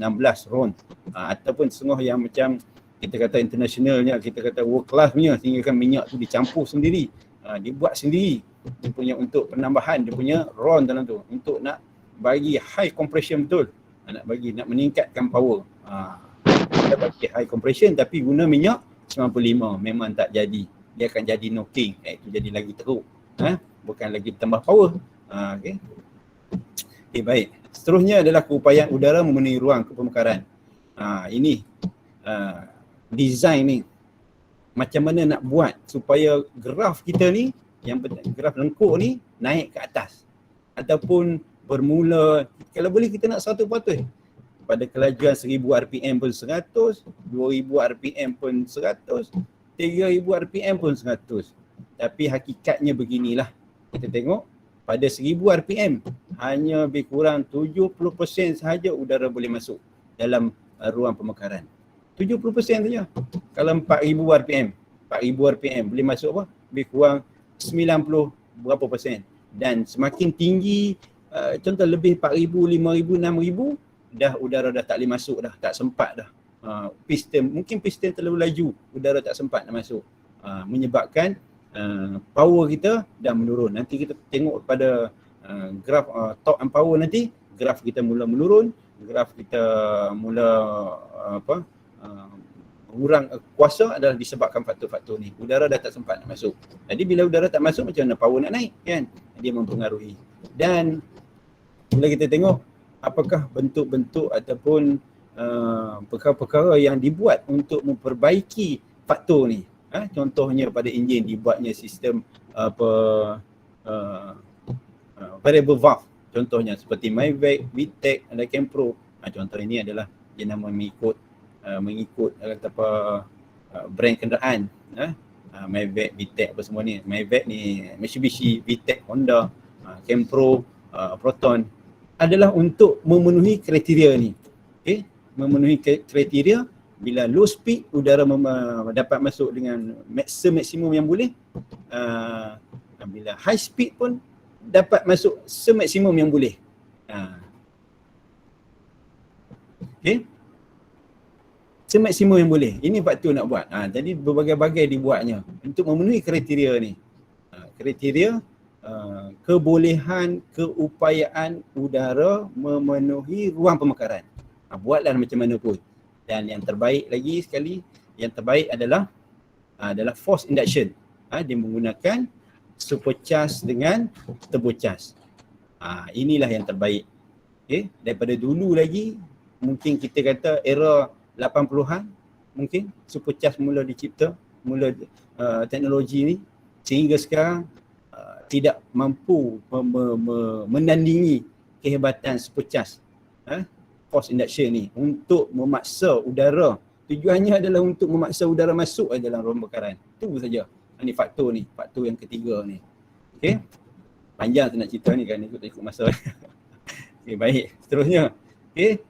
RON, ataupun setengah yang macam kita kata internationalnya, kita kata world class punya, sehingga kan minyak tu dicampur sendiri, dibuat sendiri. Dia punya untuk penambahan dia punya RON dalam tu, untuk nak bagi high compression betul, nak meningkatkan power. Kita bagi high compression tapi guna minyak 95, memang tak jadi. Dia akan jadi knocking, iaitu jadi lagi teruk, bukan lagi tambah power. Okey, baik. Seterusnya adalah keupayaan udara memenuhi ruang pemekaran. Ini design ni, macam mana nak buat supaya graf kita ni, yang graf lengkuk ni naik ke atas, ataupun bermula, kalau boleh kita nak 100%. Pada kelajuan 1000 RPM pun 100, 2000 RPM pun 100, 3000 RPM pun 100. Tapi hakikatnya beginilah. Kita tengok pada 1000 RPM hanya lebih kurang 70% sahaja udara boleh masuk dalam ruang pemekaran. 70% saja. Kalau 4000 RPM, 4000 RPM boleh masuk apa? Lebih kurang 90 berapa persen. Dan semakin tinggi, contoh lebih 4000, 5000, 6000, dah udara dah tak boleh masuk dah, tak sempat dah. Mungkin piston terlalu laju, udara tak sempat nak masuk. Menyebabkan power kita dah menurun. Nanti kita tengok pada graf top and power, nanti graf kita mula menurun, graf kita mula mengurang kuasa adalah disebabkan faktor-faktor ni. Udara dah tak sempat nak masuk. Jadi bila udara tak masuk, macam mana power nak naik kan? Dia mempengaruhi. Dan bila kita tengok apakah bentuk-bentuk ataupun perkara-perkara yang dibuat untuk memperbaiki faktor ni. Contohnya pada enjin dibuatnya sistem variable valve. Contohnya seperti Mavic, VTEC, ada Kempro. Contoh ini adalah dia nama mengikut brand kenderaan. Mavic, VTEC apa semua ni. Mavic ni Mitsubishi, VTEC Honda, Kempro, Proton, adalah untuk memenuhi kriteria ni. Okey, memenuhi kriteria. Bila low speed udara dapat masuk dengan maksimum yang boleh. Bila high speed pun dapat masuk semaksimum yang boleh. Okey, semaksimum yang boleh. Ini faktor nak buat. Jadi berbagai-bagai dibuatnya untuk memenuhi kriteria ni. Kriteria kebolehan keupayaan udara memenuhi ruang pemekaran. Buatlah macam mana pun. Dan yang terbaik lagi sekali, yang terbaik adalah force induction. Dia menggunakan supercharge dengan turbocharge. Inilah yang terbaik. Okay? Daripada dulu lagi, mungkin kita kata era 80-an, mungkin supercharge mula dicipta, teknologi ni, sehingga sekarang tidak mampu menandingi kehebatan supercharge force induction ni untuk memaksa udara. Tujuannya adalah untuk memaksa udara masuk dalam ruang pemekaran. Itu saja. Ini faktor yang ketiga ni. Okey. Panjang tu nak cerita ni kan, ikut masa. Okey, baik. Seterusnya. Okey.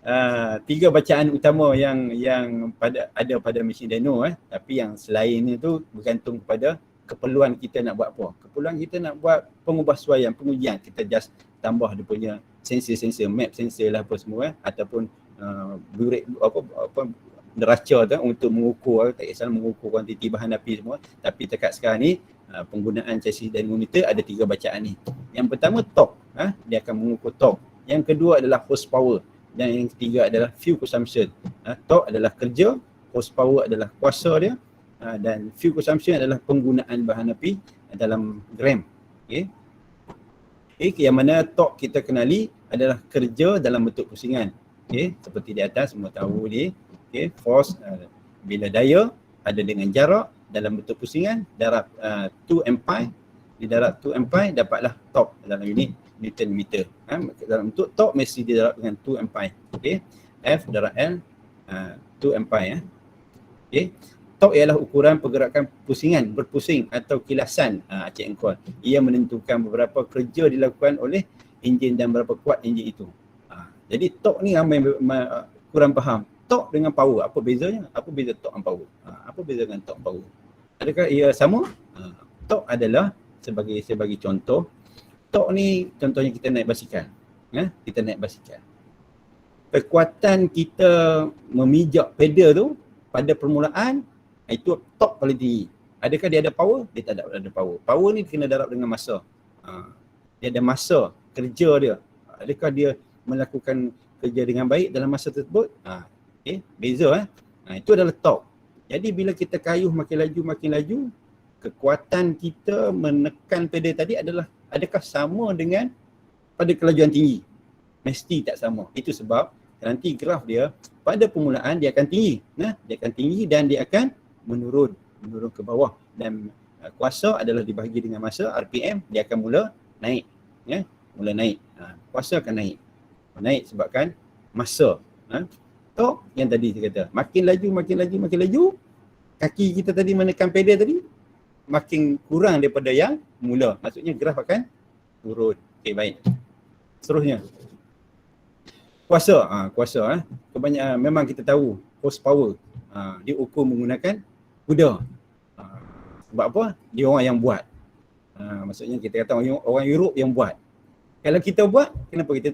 3 bacaan utama yang ada pada mesin dyno, tapi yang selainnya tu bergantung kepada keperluan kita nak buat apa. Keperluan kita nak buat pengubahsuaian, pengujian, kita just tambah dia punya sensor, map sensor lah apa semua, ataupun neraca tu untuk mengukur, tak kisah mengukur kuantiti bahan api semua. Tapi dekat sekarang ni penggunaan chassis dynamometer ada 3 bacaan ni. Yang pertama torque, dia akan mengukur torque. Yang kedua adalah horsepower, dan yang ketiga adalah fuel consumption. Torque adalah kerja, horsepower adalah kuasa dia, dan fuel consumption adalah penggunaan bahan api dalam gram. Okey. Yang mana torque kita kenali adalah kerja dalam bentuk pusingan. Okey, seperti di atas semua tahu ni. Okey, force bila daya ada dengan jarak dalam bentuk pusingan, darab 2 ampere. Di darab 2 ampere dapatlah torque dalam unit Newton meter. Dalam bentuk torque mesti didarab dengan 2 ampere. Okey. F darab L 2 ampere. Okey. Torque ialah ukuran pergerakan pusingan, berpusing atau kilasan Cik Engkol. Ia menentukan beberapa kerja dilakukan oleh enjin dan berapa kuat enjin itu. Jadi torque ni ramai kurang faham. Torque dengan power, apa bezanya? Apa beza torque dan power? Apa beza dengan torque dan power? Adakah ia sama? Torque adalah sebagai contoh. Torque ni contohnya kita naik basikal. Kita naik basikal. Kekuatan kita memijak pedal tu pada permulaan, itu torque paling tinggi. Adakah dia ada power? Dia tak ada power. Power ni kena darab dengan masa. Dia ada masa kerja dia. Adakah dia melakukan kerja dengan baik dalam masa tersebut? Beza. Itu adalah torque. Jadi bila kita kayuh makin laju, kekuatan kita menekan pedal tadi adakah sama dengan pada kelajuan tinggi? Mesti tak sama. Itu sebab nanti graf dia pada permulaan dia akan tinggi. Dia akan tinggi dan dia akan menurun ke bawah, dan kuasa adalah dibahagi dengan masa RPM, dia akan mula naik. Mula naik. Kuasa akan naik sebabkan masa. Torque yang tadi saya kata, makin laju, kaki kita tadi menekan pedal tadi makin kurang daripada yang mula. Maksudnya graf akan turun. Okey, baik. Seterusnya. Kuasa. Kebanyakan memang kita tahu horsepower. Diukur menggunakan kuda. Sebab apa? Dia orang yang buat. Maksudnya kita kata orang Europe yang buat. Kalau kita buat, kenapa kita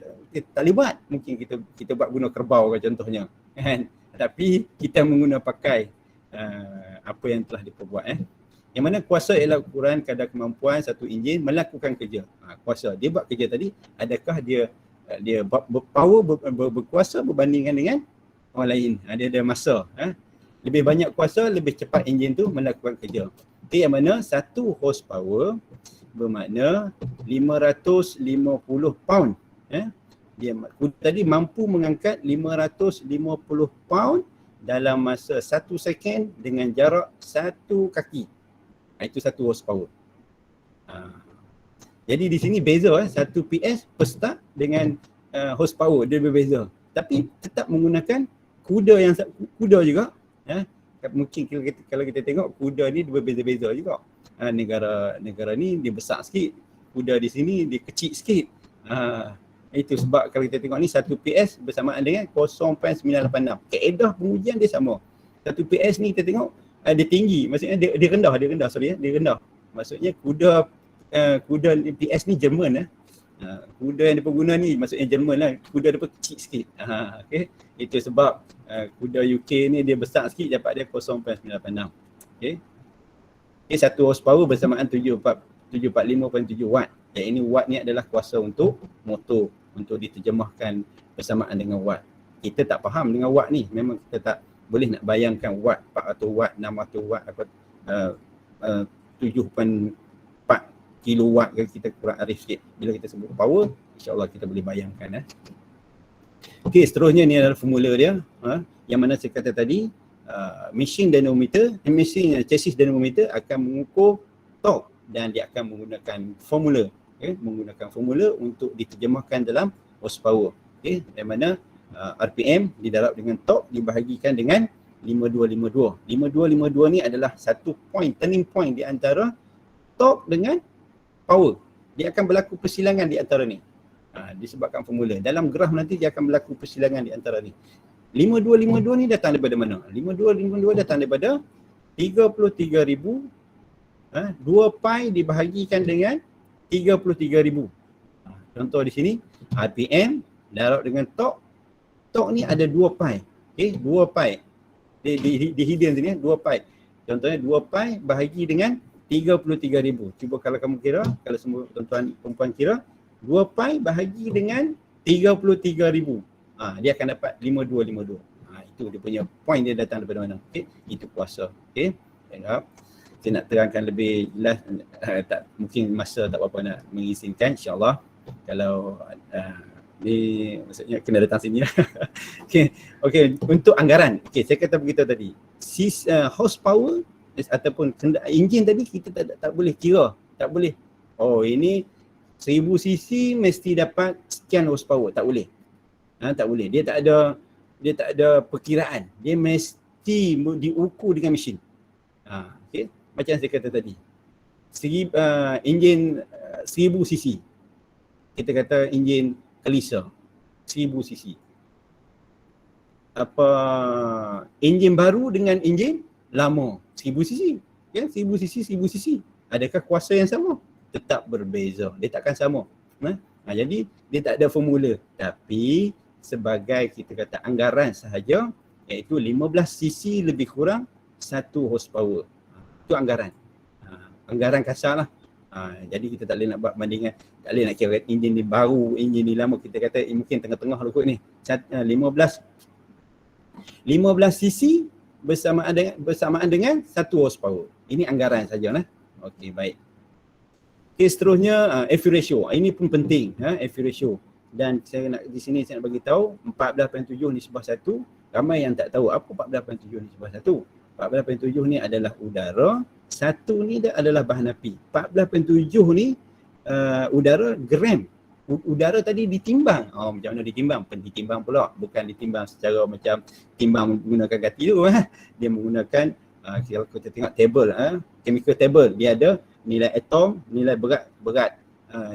tak boleh buat? Mungkin kita buat guna kerbau contohnya. Kan? Tapi kita pakai apa yang telah diperbuat. Yang mana kuasa ialah ukuran kadar kemampuan satu enjin melakukan kerja. Kuasa, dia buat kerja tadi, adakah dia power berkuasa berbandingkan dengan orang lain. Dia ada masa. Lebih banyak kuasa, lebih cepat enjin tu melakukan kerja. Yang mana 1 horsepower bermakna 550 pound. Dia tadi mampu mengangkat 550 pound dalam masa 1 second dengan jarak 1 kaki. Itu 1 horsepower. Jadi di sini beza 1 PS per start dengan horsepower dia berbeza. Tapi tetap menggunakan kuda juga. Mungkin kalau kita tengok kuda ni dia berbeza-beza juga. Negara ni dia besar sikit, kuda di sini dia kecil sikit. Itu sebab kalau kita tengok ni 1 PS bersamaan dengan 0.986. Kaedah pengujian dia sama. 1 PS ni kita tengok dia tinggi, maksudnya dia rendah. Maksudnya kuda PS ni Jerman. Kuda yang dia guna ni maksudnya Jerman lah. Kuda dia kecil sikit. Okay. Itu sebab kuda UK ni dia besar sikit, dapat dia 0.986. Okay. 1 horsepower bersamaan 745.7 watt. Yang ini watt ni adalah kuasa untuk motor, untuk diterjemahkan bersamaan dengan watt. Kita tak faham dengan watt ni, memang kita tak boleh nak bayangkan watt, 400 watt, 600 watt, 7.4 kilowatt ke, kita kurang arif sikit. Bila kita sebut power, insya-Allah kita boleh bayangkan. Okey, seterusnya ni adalah formula dia. Yang mana saya kata tadi, machine chassis dynamometer akan mengukur torque dan dia akan menggunakan formula, menggunakan formula untuk diterjemahkan dalam horsepower. Yang mana RPM didarab dengan torque dibahagikan dengan 5252. 5252 ni adalah satu point, turning point di antara torque dengan power. Dia akan berlaku persilangan di antara ni. Disebabkan formula. Dalam graf nanti dia akan berlaku persilangan di antara ni. 5252 ni datang daripada mana? 5252 datang daripada 33,000 2 pi dibahagikan dengan 33,000. Contoh di sini RPM darab dengan torque. Torque ni ada 2 pi. 2 pi. Di hidden sini 2 pi. Contohnya 2 pi bahagi dengan 33,000. Cuba kalau kamu kira, kalau semua tuan-tuan perempuan kira, 2 pi bahagi dengan 33,000. Dia akan dapat 5252. Itu dia punya point, dia datang daripada mana. Itu kuasa. Saya nak terangkan lebih jelas, mungkin masa tak apa-apa nak mengizinkan, insya-Allah. Kalau ni maksudnya kena datang sini. Okey, untuk anggaran. Saya kata begitu tadi. Horsepower ataupun enjin tadi kita tak boleh kira, tak boleh. Ini 1000 cc mesti dapat sekian horsepower, tak boleh. Tak boleh. Dia tak ada perkiraan. Dia mesti diukur dengan mesin. Macam saya kata tadi. Enjin 1000 cc. Kita kata enjin Kelisa 1000 cc. Enjin baru dengan enjin lama 1000 cc. 1000 cc 1000 cc. Adakah kuasa yang sama? Tetap berbeza. Dia takkan sama. Jadi dia tak ada formula. Tapi sebagai kita kata anggaran sahaja, iaitu 15 cc lebih kurang 1 horsepower. Itu anggaran. Anggaran kasar lah. Jadi kita tak boleh nak buat bandingan, tak boleh nak kira enjin ni baru, enjin ni lama. Kita kata mungkin tengah-tengah lah kot ni. 15 cc bersamaan dengan 1 horsepower. Ini anggaran sajalah. Okey, baik. Okey, seterusnya FU ratio. Ini pun penting, FU ratio. Dan saya nak di sini saya nak bagi tahu 14.7 nisbah 1. Ramai yang tak tahu apa 14.7 nisbah 1. 14.7 ni adalah udara, 1 ni dia adalah bahan api. 14.7 ni udara gram. Udara tadi ditimbang. Macam mana ditimbang? Ditimbang pula. Bukan ditimbang secara macam timbang menggunakan gati tu. Dia menggunakan, kalau kita tengok table, chemical table. Dia ada nilai atom, nilai berat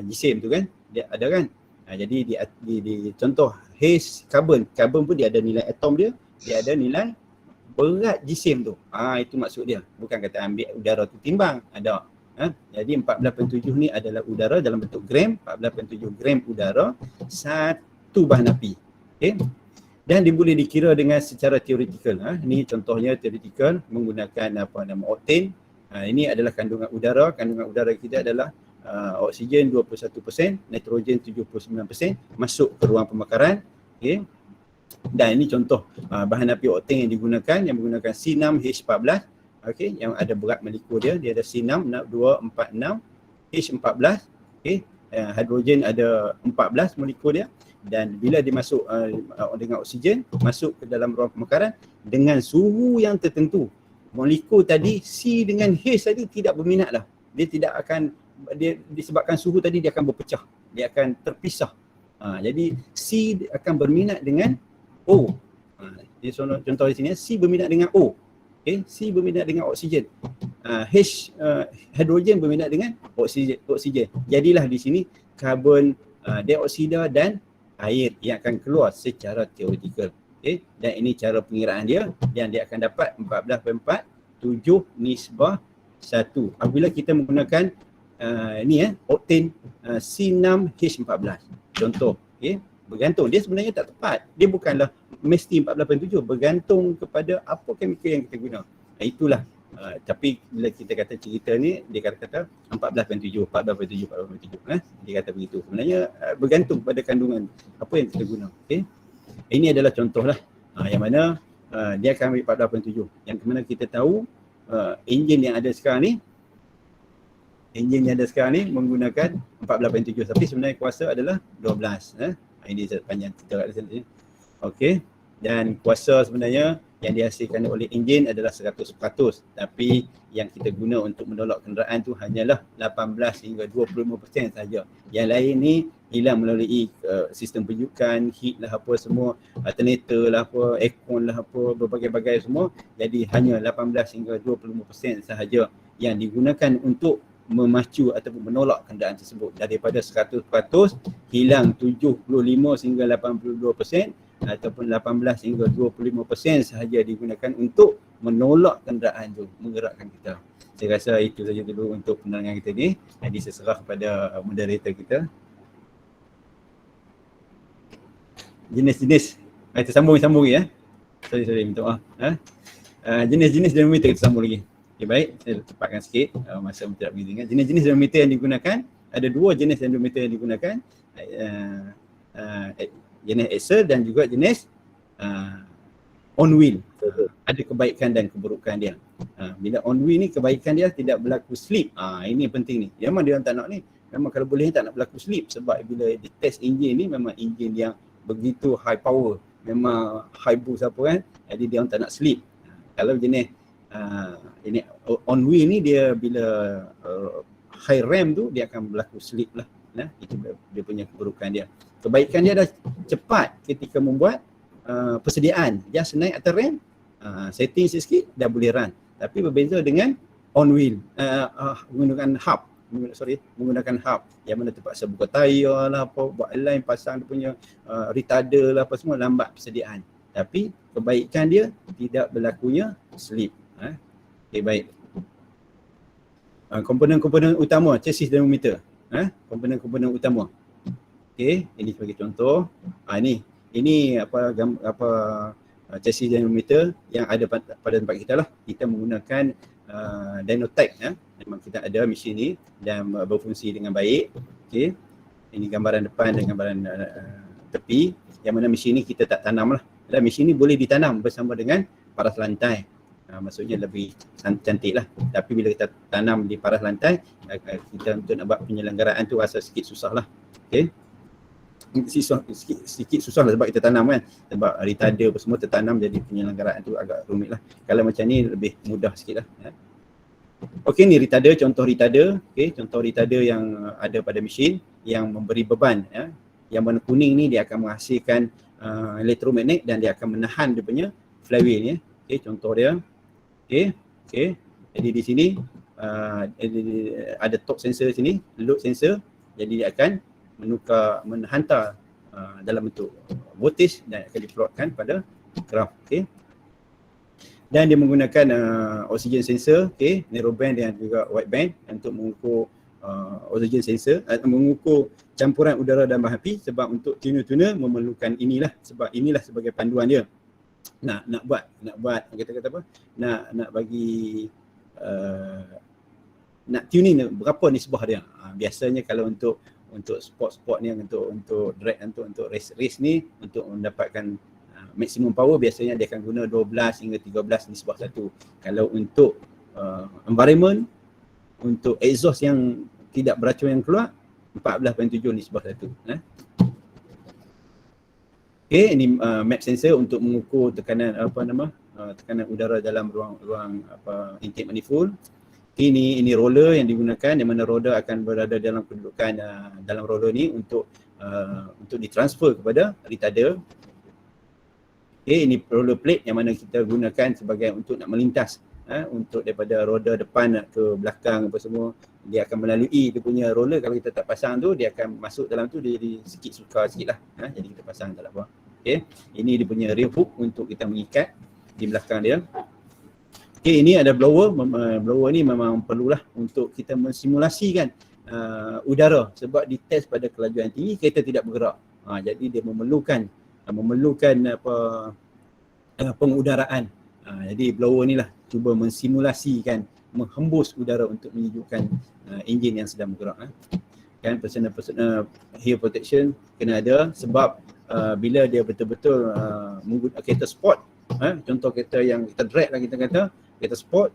jisim tu kan. Dia ada kan. Jadi di contoh Haze karbon pun dia ada nilai atom dia. Dia ada nilai berat jisim tu. Itu maksud dia. Bukan kata ambil udara tu timbang. Ada. Jadi 14.7 ni adalah udara dalam bentuk gram. 14.7 gram udara, 1 bahan api. Dan dia boleh dikira dengan secara teoretikal. Ini contohnya teoretikal menggunakan oktan. Ini adalah kandungan udara. Kandungan udara kita adalah oksigen 21%, nitrogen 79% masuk ke ruang pembakaran. Dan ini contoh bahan api oktan yang digunakan, yang menggunakan C6H14. Yang ada berat molekul dia ada C6, 246, H14. Hidrogen ada 14 molekul dia. Dan bila dia masuk dengan oksigen, masuk ke dalam ruang pembakaran dengan suhu yang tertentu. Molekul tadi C dengan H tadi tidak berminat lah. Dia tidak akan, disebabkan suhu tadi dia akan berpecah. Dia akan terpisah. Jadi C akan berminat dengan O. Contoh di sini, C berminat dengan O. C berminat dengan oksigen. Hidrogen berminat dengan oksigen. Jadilah di sini karbon dioksida dan air yang akan keluar secara teoretikal. Dan ini cara pengiraan dia, dan dia akan dapat 14.47 nisbah 1. Apabila kita menggunakan oktan C6H14. Contoh, bergantung. Dia sebenarnya tak tepat. Dia bukanlah mesti 14.7, bergantung kepada apa chemical yang kita guna. Itulah Tapi bila kita kata cerita ni, dia kata 14.7, 14.7, 14.7. Dia kata begitu. Sebenarnya bergantung pada kandungan apa yang kita guna. Okay? Ini adalah contoh lah yang mana dia akan ambil 14.7. Yang mana kita tahu enjin yang ada sekarang ni menggunakan 14.7, tapi sebenarnya kuasa adalah 12. Ini panjang kita kat sini. Okey. Dan kuasa sebenarnya yang dihasilkan oleh enjin adalah 100%, tapi yang kita guna untuk menolak kenderaan tu hanyalah 18 hingga 25% saja. Yang lain ni hilang melalui sistem penyukan, heat lah apa semua, alternator lah apa, aircon lah apa, berbagai-bagai semua. Jadi hanya 18 hingga 25% sahaja yang digunakan untuk memacu ataupun menolak kenderaan tersebut. Daripada 100% hilang 75 hingga 82%, ataupun 18 hingga 25% sahaja digunakan untuk menolak kenderaan tu, menggerakkan kita. Saya rasa itu saja dulu untuk penerangan kita ni. Jadi saya serah kepada moderator kita. Jenis-jenis, kita sambung lagi Sorry, minta maaf. Jenis-jenis dinamometer kita sambung lagi. Okay, baik, saya cepatkan sikit masa tidak begitu ingat. Jenis-jenis dinamometer yang digunakan, ada dua jenis dinamometer yang digunakan. Jenis axle dan juga jenis on wheel. Ada kebaikan dan keburukan dia. Bila on wheel ni kebaikan dia tidak berlaku slip. Ini penting ni. Memang dia orang tak nak ni. Memang kalau boleh tak nak berlaku slip, sebab bila di test enjin ni memang enjin yang begitu high power, memang high boost apa kan. Jadi dia orang tak nak slip. Kalau jenis ini on wheel ni dia bila high ram tu dia akan berlaku slip lah. Itu dia punya keburukan dia. Kebaikan dia dah cepat ketika membuat persediaan. Just naik atas rem, setting sikit dah boleh run. Tapi berbeza dengan on wheel, menggunakan hub yang mana terpaksa buka tayar lah apa, buat line, pasang dia punya retarder lah apa semua, lambat persediaan. Tapi kebaikan dia tidak berlakunya slip. Okay, baik. Komponen-komponen utama chassis dinamometer. Komponen-komponen utama. Okey, ini sebagai contoh. Ini apa chassis dinamometer yang ada pada tempat kita lah. Kita menggunakan Dynotype. Memang kita ada mesin ni dan berfungsi dengan baik. Okey. Ini gambaran depan dan gambaran tepi. Yang mana mesin ni kita tak tanam lah. Dan mesin ni boleh ditanam bersama dengan paras lantai. Maksudnya lebih cantik lah. Tapi bila kita tanam di paras lantai, kita untuk nak buat penyelenggaraan tu rasa sikit susah lah. Okay. Sikit susah lah sebab kita tanam kan. Sebab retarder apa semua tertanam, jadi penyelenggaraan tu agak rumit lah. Kalau macam ni lebih mudah sikit lah. Okey, ni retarder, contoh retarder. Okay, contoh retarder yang ada pada mesin yang memberi beban. Yang warna kuning ni dia akan menghasilkan elektromagnet dan dia akan menahan dia punya flywheel. Okay, contoh dia. Okay. Jadi di sini ada top sensor sini, load sensor. Jadi dia akan menghantar dalam bentuk voltage dan akan diplotkan pada graf. Okay. Dan dia menggunakan oxygen sensor, okay, narrowband dan juga wideband untuk mengukur oxygen sensor, mengukur campuran udara dan bahan api, sebab untuk tuner-tuner memerlukan inilah, sebab inilah sebagai panduan dia. Nak buat kata apa? Nak bagi nak tuning berapa nisbah dia. Biasanya kalau untuk sport ni, untuk drag, untuk race ni, untuk mendapatkan maksimum power, biasanya dia akan guna 12 hingga 13 nisbah 1. Kalau untuk environment, untuk exhaust yang tidak beracun yang keluar, 14.7 nisbah 1. Okay, ini map sensor untuk mengukur tekanan tekanan udara dalam ruang intake manifold. Ini roller yang digunakan, yang mana roller akan berada dalam kedudukan dalam roller ni untuk ditransfer kepada retarder. Okay, ini roller plate yang mana kita gunakan sebagai untuk nak melintas, untuk daripada roda depan nak ke belakang apa semua. Dia akan melalui dia punya roller. Kalau kita tak pasang tu, dia akan masuk dalam tu, dia jadi sikit sukar sikit lah. Jadi kita pasang tak apa. Okay, ini dia punya rear hook untuk kita mengikat di belakang dia. Okay, ini ada blower. Blower ni memang perlulah untuk kita mensimulasikan udara, sebab di test pada kelajuan tinggi kereta tidak bergerak. Jadi dia memerlukan pengudaraan Jadi blower ni lah cuba mensimulasikan, menghembus udara untuk menyejukkan enjin yang sedang bergerak. Kan personal heat protection kena ada, sebab bila dia betul-betul kereta sport, contoh kereta yang kita drag lah, kita kata kereta sport,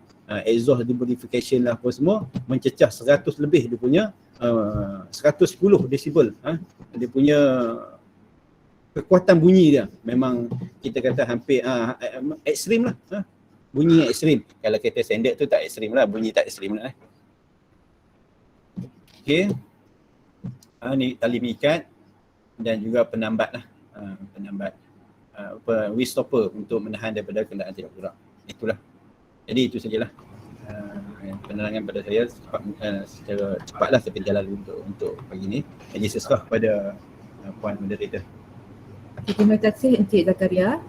exhaust demodification lah apa semua, mencecah 100 lebih dia punya 110 desibel, dia punya kekuatan bunyi dia memang kita kata hampir ekstrim lah, bunyi ekstrim. Kalau kereta standard tu tak ekstrim lah, bunyi tak ekstrim lah. Okey, ni tali mengikat dan juga penambat lah, penambat wheel stopper untuk menahan daripada kenderaan tidak bergerak. Itulah, jadi itu sajalah penerangan pada saya secara cepatlah saya berjalan untuk pagi ni. Jadi sesuai kepada puan moderator. Terima kasih Encik Zakaria.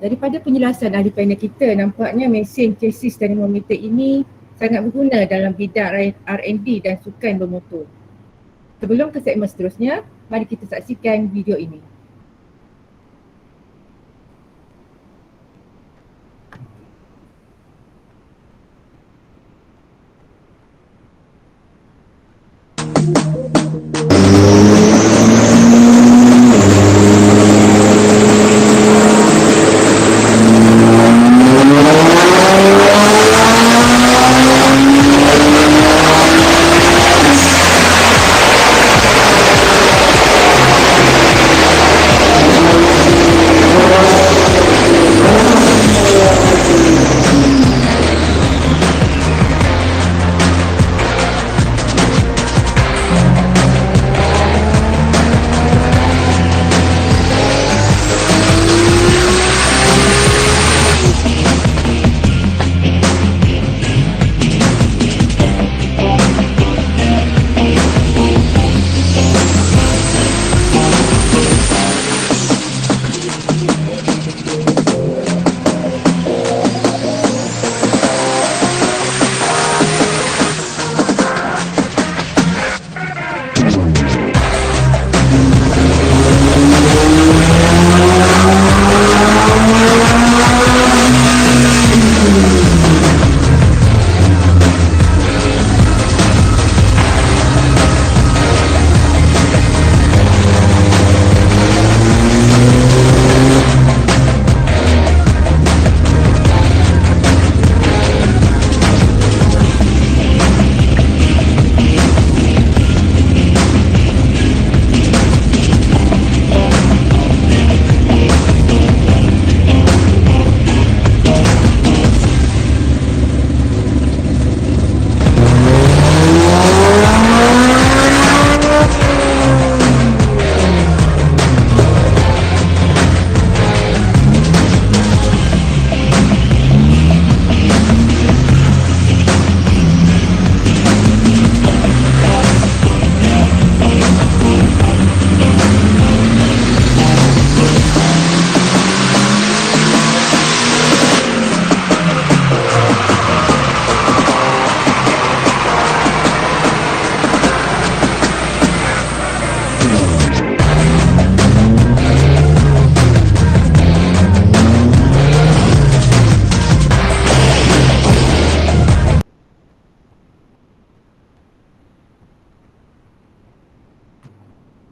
Daripada penjelasan ahli panel kita, nampaknya mesin chassis dynamometer ini sangat berguna dalam bidang R&D dan sukan bermotor. Sebelum ke segmen seterusnya, mari kita saksikan video ini.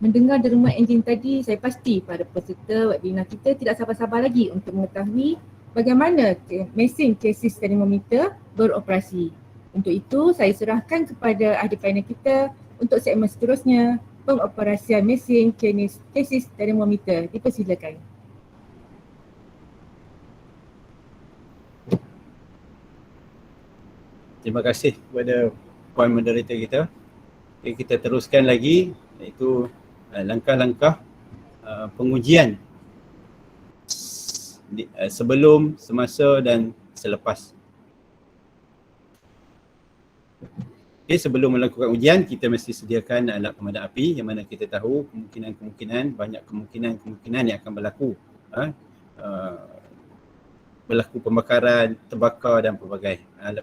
Mendengar derma enjin tadi, saya pasti para peserta webinar kita tidak sabar-sabar lagi untuk mengetahui bagaimana mesin chassis dynamometer beroperasi. Untuk itu, saya serahkan kepada ahli panel kita untuk segmen seterusnya, pengoperasian mesin chassis dynamometer. Dipersilakan. Terima kasih kepada puan moderator kita. Okay, kita teruskan lagi, iaitu langkah-langkah pengujian sebelum, semasa dan selepas. Okay, sebelum melakukan ujian, kita mesti sediakan alat pemadam api yang mana kita tahu banyak kemungkinan yang akan berlaku. Berlaku pembakaran, terbakar dan pelbagai. Alat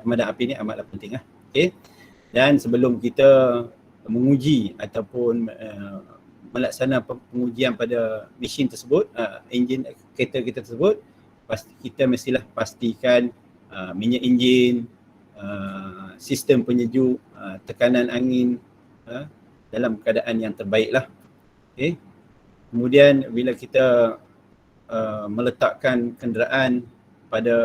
pemadam api ni amatlah penting. Okay. Dan sebelum kita menguji ataupun melaksanakan pengujian pada mesin tersebut, enjin kereta kita tersebut, kita mestilah pastikan minyak enjin, sistem penyejuk, tekanan angin dalam keadaan yang terbaik lah. Okay. Kemudian bila kita meletakkan kenderaan pada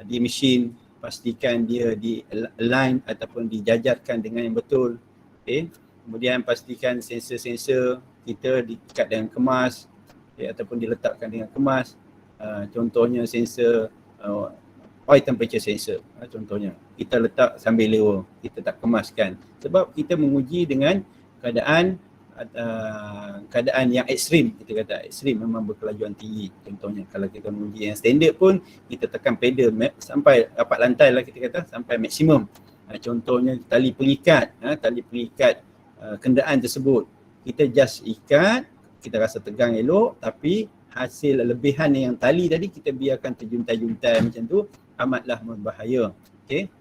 di mesin, pastikan dia di align ataupun dijajarkan dengan yang betul. Okay. Kemudian pastikan sensor-sensor kita diikat dengan kemas, ataupun diletakkan dengan kemas. Contohnya sensor oil temperature sensor, contohnya kita letak sambil lewa, kita tak kemaskan sebab kita menguji dengan keadaan yang ekstrim. Kita kata ekstrim memang berkelajuan tinggi. Contohnya kalau kita menguji yang standard pun, kita tekan pedal sampai dapat lantai lah, kita kata sampai maksimum. Contohnya tali pengikat kenderaan tersebut, kita just ikat, kita rasa tegang elok, tapi hasil lebihan yang tali tadi kita biarkan terjuntai-juntai macam tu, amatlah berbahaya. Okay.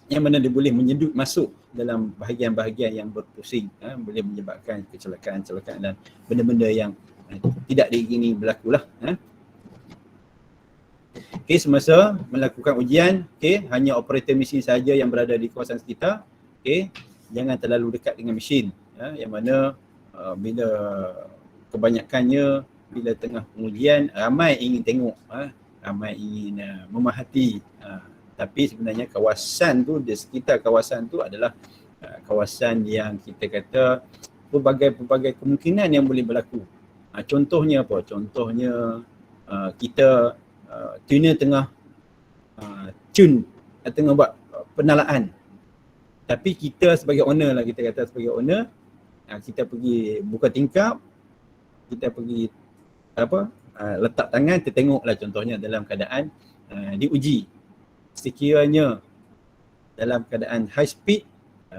Yang mana dia boleh menyedut masuk dalam bahagian-bahagian yang berpusing, boleh menyebabkan kecelakaan dan benda-benda yang tidak diingini berlaku lah. Okay, semasa melakukan ujian, hanya operator mesin saja yang berada di kawasan sekitar. Jangan terlalu dekat dengan mesin, yang mana bila kebanyakannya bila tengah pengujian, ramai ingin tengok, ramai ingin memerhati. Tapi sebenarnya kawasan tu, di sekitar kawasan tu adalah kawasan yang kita kata pelbagai kemungkinan yang boleh berlaku. Contohnya apa? Contohnya kita tuner tengah tengah buat penalaan. Tapi kita sebagai owner lah, kita kata sebagai owner, kita pergi buka tingkap, kita pergi letak tangan, kita tengoklah contohnya dalam keadaan diuji. Sekiranya dalam keadaan high speed,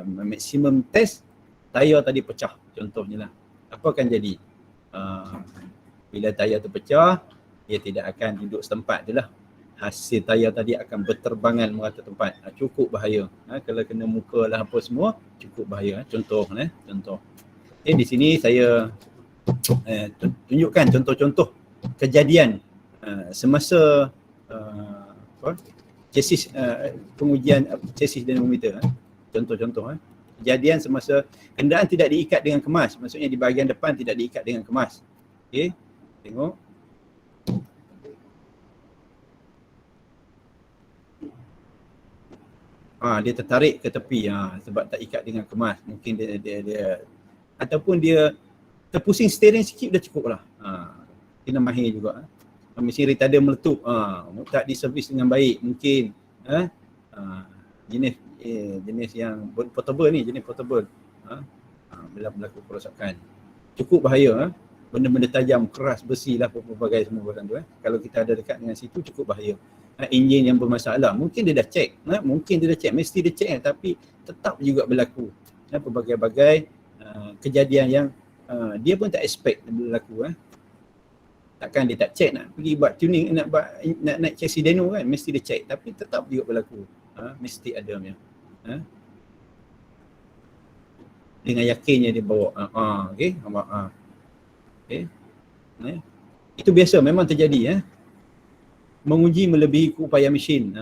maksimum test, tayar tadi pecah contohnya lah. Apa akan jadi? Bila tayar tu pecah, dia tidak akan duduk setempat je lah. Hasil tayar tadi akan berterbangan merata tempat. Cukup bahaya. Kalau kena muka lah apa semua, cukup bahaya. Contoh. Di sini saya tunjukkan contoh-contoh kejadian semasa chassis, pengujian chassis dynamometer. Contoh-contoh kejadian semasa kenderaan tidak diikat dengan kemas, maksudnya di bahagian depan tidak diikat dengan kemas. Okey, tengok. Dia tertarik ke tepi sebab tak ikat dengan kemas. Mungkin dia ataupun dia terpusing steering sikit dah cukup lah. Kena mahir juga. Mesin retarder meletup, tak diservis dengan baik mungkin. Jenis yang portable ni, jenis portable. Bila berlaku kerosakan, cukup bahaya. Benda-benda tajam, keras, besi lah, pelbagai semua barang tu. Kalau kita ada dekat dengan situ, cukup bahaya. Enjin yang bermasalah, mungkin dia dah check, mesti dia check, tapi tetap juga berlaku pelbagai-bagai kejadian yang dia pun tak expect berlaku. Takkan dia tak check, nak pergi buat tuning, nak naik chassis dyno kan, mesti dia check, tapi tetap juga berlaku. Mesti ada punya. Dengan yakinnya dia bawa. Okey, okey. Itu biasa, memang terjadi. Menguji melebihi upaya mesin.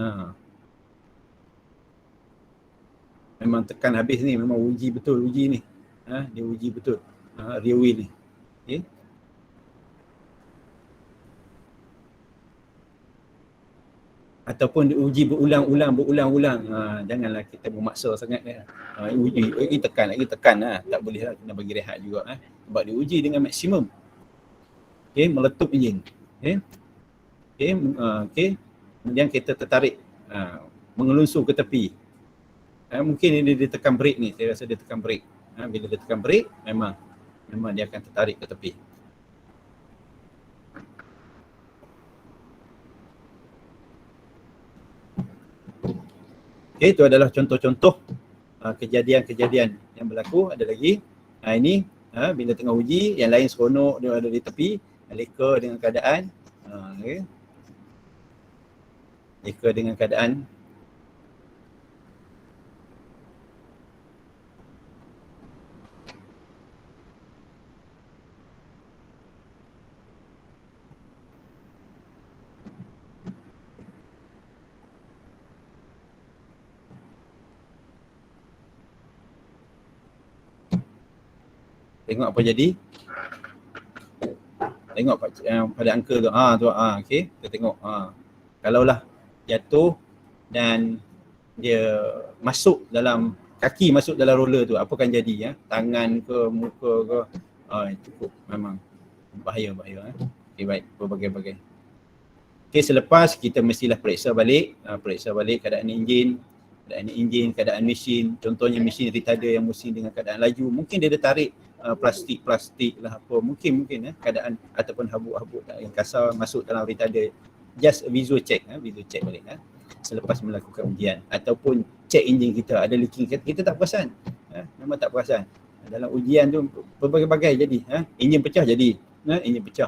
Memang tekan habis ni, memang uji betul uji ni. Dia uji betul. Rear wheel ni. Okey. Ataupun diuji berulang-ulang. Janganlah kita memaksa sangat. Uji lagi tekan tak boleh lah, kena bagi rehat juga. Sebab diuji dengan maksimum. Okey, meletup enjin. Okey. Kemudian kita tertarik, mengelunsur ke tepi. Mungkin dia tekan brake ni, saya rasa dia tekan brake. Bila dia tekan brake, memang dia akan tertarik ke tepi. Okay, itu adalah contoh-contoh kejadian-kejadian yang berlaku. Ada lagi, ini bila tengah uji, yang lain seronok, dia ada di tepi, leka dengan keadaan. Okay. Leka dengan keadaan. Tengok apa jadi. Tengok pada angka tu. Okey. Kita tengok. Kalaulah jatuh dan dia masuk dalam kaki, masuk dalam roller tu, apa akan jadi ya? Tangan ke, muka ke? Cukup memang bahaya. Okey, baik, berbagai-bagai. Okey, selepas kita mestilah periksa balik keadaan enjin, keadaan mesin. Contohnya mesin retarder yang mesin dengan keadaan laju, mungkin dia ada tarik plastik lah apa, mungkin keadaan ataupun habuk-habuk yang kasar masuk dalam retarder. Just visual check balik selepas melakukan ujian, ataupun check enjin kita ada leaking, kita tak perasan, memang tak perasan. Dalam ujian tu berbagai-bagai jadi, enjin pecah jadi,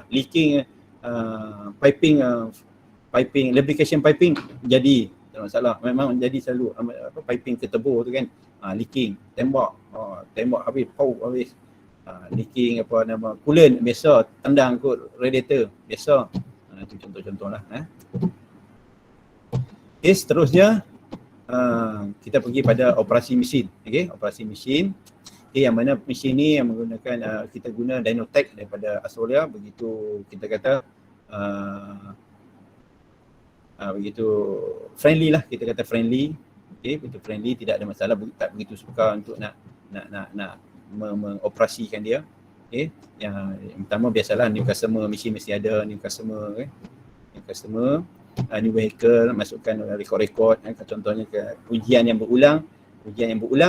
leaking, piping lubrication piping jadi, tak masalah, memang jadi selalu. Piping ketebur tu kan, leaking, tembak habis, leaking coolant biasa tendang kot radiator biasa. Itu contoh-contoh lah. Okay, seterusnya kita pergi pada operasi mesin. Okay, operasi mesin. Okay, yang mana mesin ni yang menggunakan, kita guna Dynotech daripada Australia. Begitu kita kata begitu friendly lah, kita kata friendly. Okay, begitu friendly, tidak ada masalah, tak begitu sukar untuk nak mengoperasikan dia. Okay, yang pertama biasalah new customer, mesin mesti ada new customer, okay? New vehicle, masukkan rekod-rekod, contohnya ke ujian yang berulang